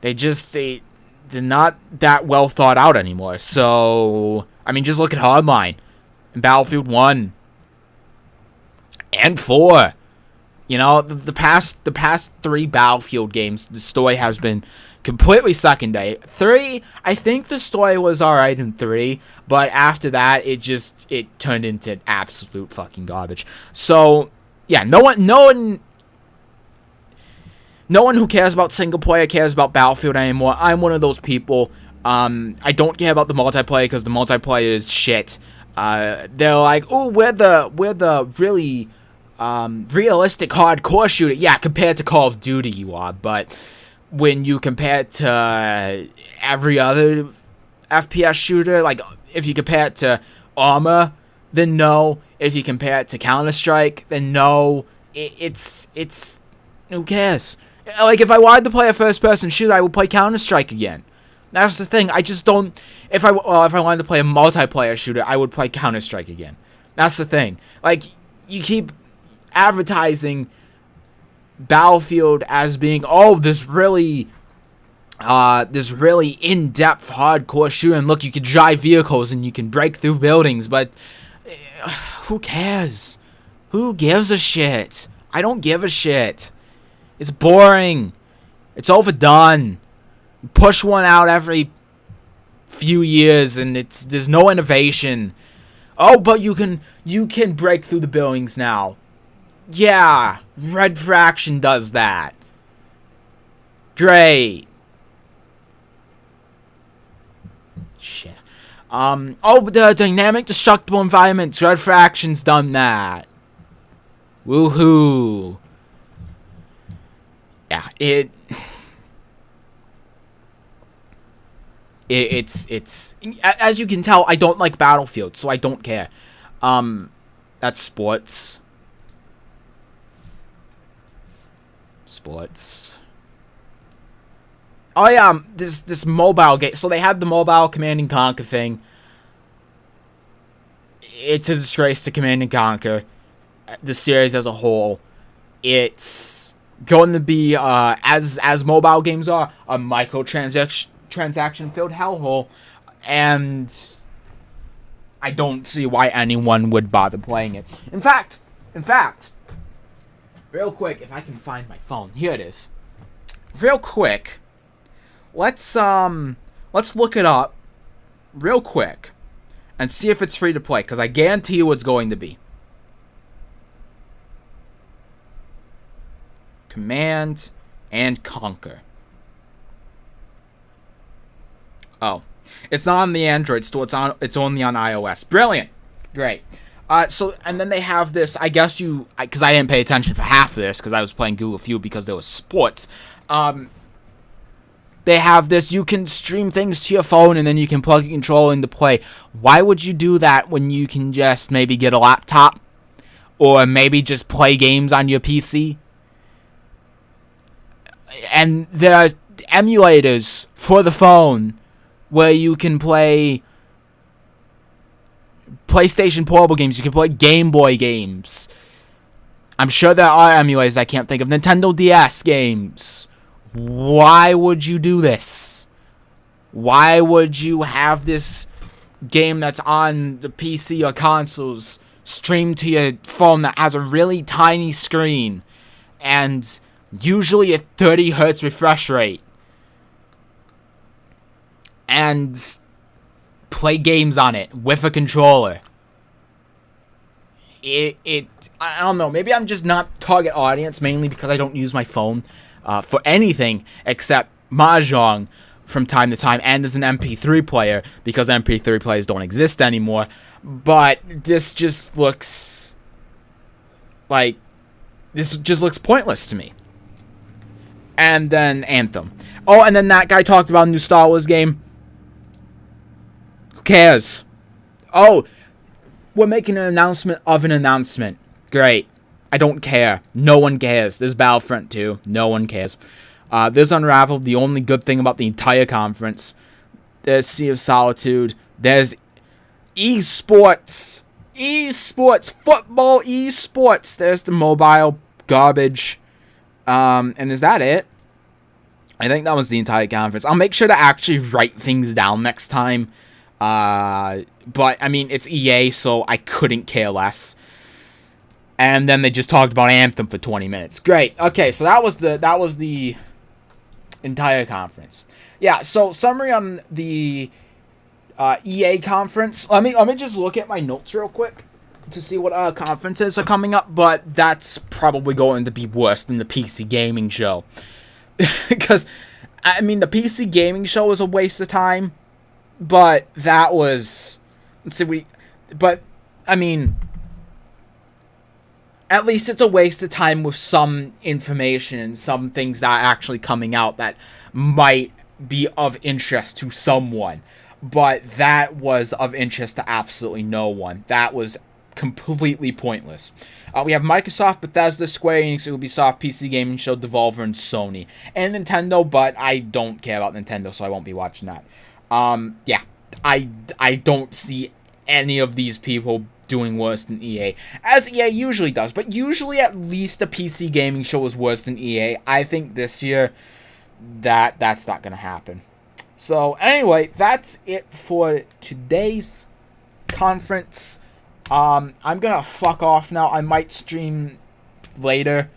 they're not that well thought out anymore. So, I mean, just look at Hardline and Battlefield 1 and 4. You know, the past 3 Battlefield games, the story has been completely secondary. 3, I think the story was alright in 3, but after that, it turned into absolute fucking garbage. So, yeah, no one who cares about single player cares about Battlefield anymore. I'm one of those people. I don't care about the multiplayer, because the multiplayer is shit. They're like, oh, we're the really realistic hardcore shooter. Yeah, compared to Call of Duty you are, but when you compare it to every other FPS shooter, like if you compare it to Armor, then no. If you compare it to Counter-Strike, then no. It's who cares? Like, if I wanted to play a first-person shooter, I would play Counter-Strike again. That's the thing. I just don't. If I wanted to play a multiplayer shooter, I would play Counter-Strike again. That's the thing. Like, you keep advertising Battlefield as being, oh, this really in-depth hardcore shooter, and look, you can drive vehicles and you can break through buildings, but who cares? Who gives a shit? I don't give a shit. It's boring. It's overdone. Push one out every few years and there's no innovation. Oh, but you can break through the buildings now. Yeah, Red Faction does that. Great. Shit. Oh, the dynamic destructible environments. Red Faction's done that. Woohoo. Yeah, it's as you can tell, I don't like Battlefield, so I don't care. That's sports. Oh yeah, this mobile game. So they had the mobile Command and Conquer thing. It's a disgrace to Command and Conquer, the series as a whole. It's going to be as mobile games are, a transaction-filled hellhole, and I don't see why anyone would bother playing it. In fact, real quick, if I can find my phone, here it is. Real quick, let's look it up, real quick, and see if it's free to play, because I guarantee you it's going to be. Command and Conquer. Oh, it's not on the Android store. It's only on iOS. Brilliant, great. So and then they have this. I guess because I didn't pay attention for half of this because I was playing Google Feud because there was sports. They have this. You can stream things to your phone and then you can plug your controller into play. Why would you do that when you can just maybe get a laptop or maybe just play games on your PC? And there are emulators for the phone where you can play PlayStation Portable games. You can play Game Boy games. I'm sure there are emulators I can't think of. Nintendo DS games. Why would you do this? Why would you have this game that's on the PC or consoles streamed to your phone that has a really tiny screen and usually a 30 hertz refresh rate, and play games on it with a controller? I don't know, maybe I'm just not target audience, mainly because I don't use my phone for anything except Mahjong from time to time, and as an MP3 player, because MP3 players don't exist anymore. But this just looks pointless to me. And then Anthem. Oh, and then that guy talked about a new Star Wars game. Who cares? Oh, we're making an announcement of an announcement. Great. I don't care. No one cares. There's Battlefront 2. No one cares. There's Unraveled, the only good thing about the entire conference. There's Sea of Solitude. There's esports. Esports. Football esports. There's the mobile garbage. And is that it? I think that was the entire conference. I'll make sure to actually write things down next time. But, I mean, it's EA, so I couldn't care less. And then they just talked about Anthem for 20 minutes. Great. Okay, so that was the entire conference. Yeah, so summary on the EA conference. Let me just look at my notes real quick to see what conferences are coming up, but that's probably going to be worse than the PC gaming show. Because, I mean, the PC gaming show was a waste of time, but that was, but, I mean, at least it's a waste of time with some information and some things that are actually coming out that might be of interest to someone. but that was of interest to absolutely no one. That was completely pointless. We have Microsoft, Bethesda, Square Enix, Ubisoft, PC Gaming Show, Devolver, and Sony. And Nintendo, but I don't care about Nintendo, so I won't be watching that. Yeah, I don't see any of these people doing worse than EA, as EA usually does. But usually at least the PC Gaming Show is worse than EA. I think this year that's not going to happen. So anyway, that's it for today's conference. I'm gonna fuck off now. I might stream later,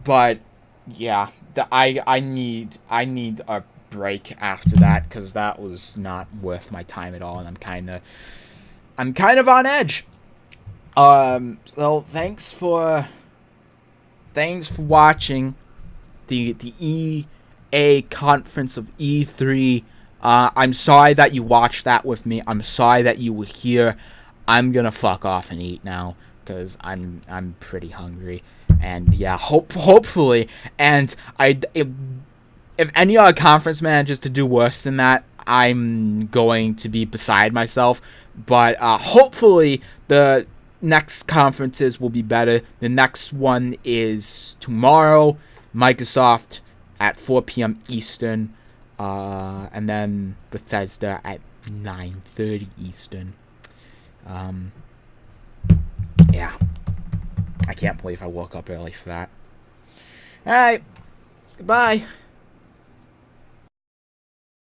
but yeah, I need a break after that, because that was not worth my time at all, and I'm kind of on edge. So thanks for watching the EA conference of E3. I'm sorry that you watched that with me. I'm sorry that you were here. I'm gonna fuck off and eat now, because I'm pretty hungry. And yeah, hopefully, and if any other conference manages to do worse than that, I'm going to be beside myself. But hopefully the next conferences will be better. The next one is tomorrow, Microsoft at 4 p.m. Eastern, and then Bethesda at 9:30 Eastern. Yeah. I can't believe I woke up early for that. Alright. Goodbye.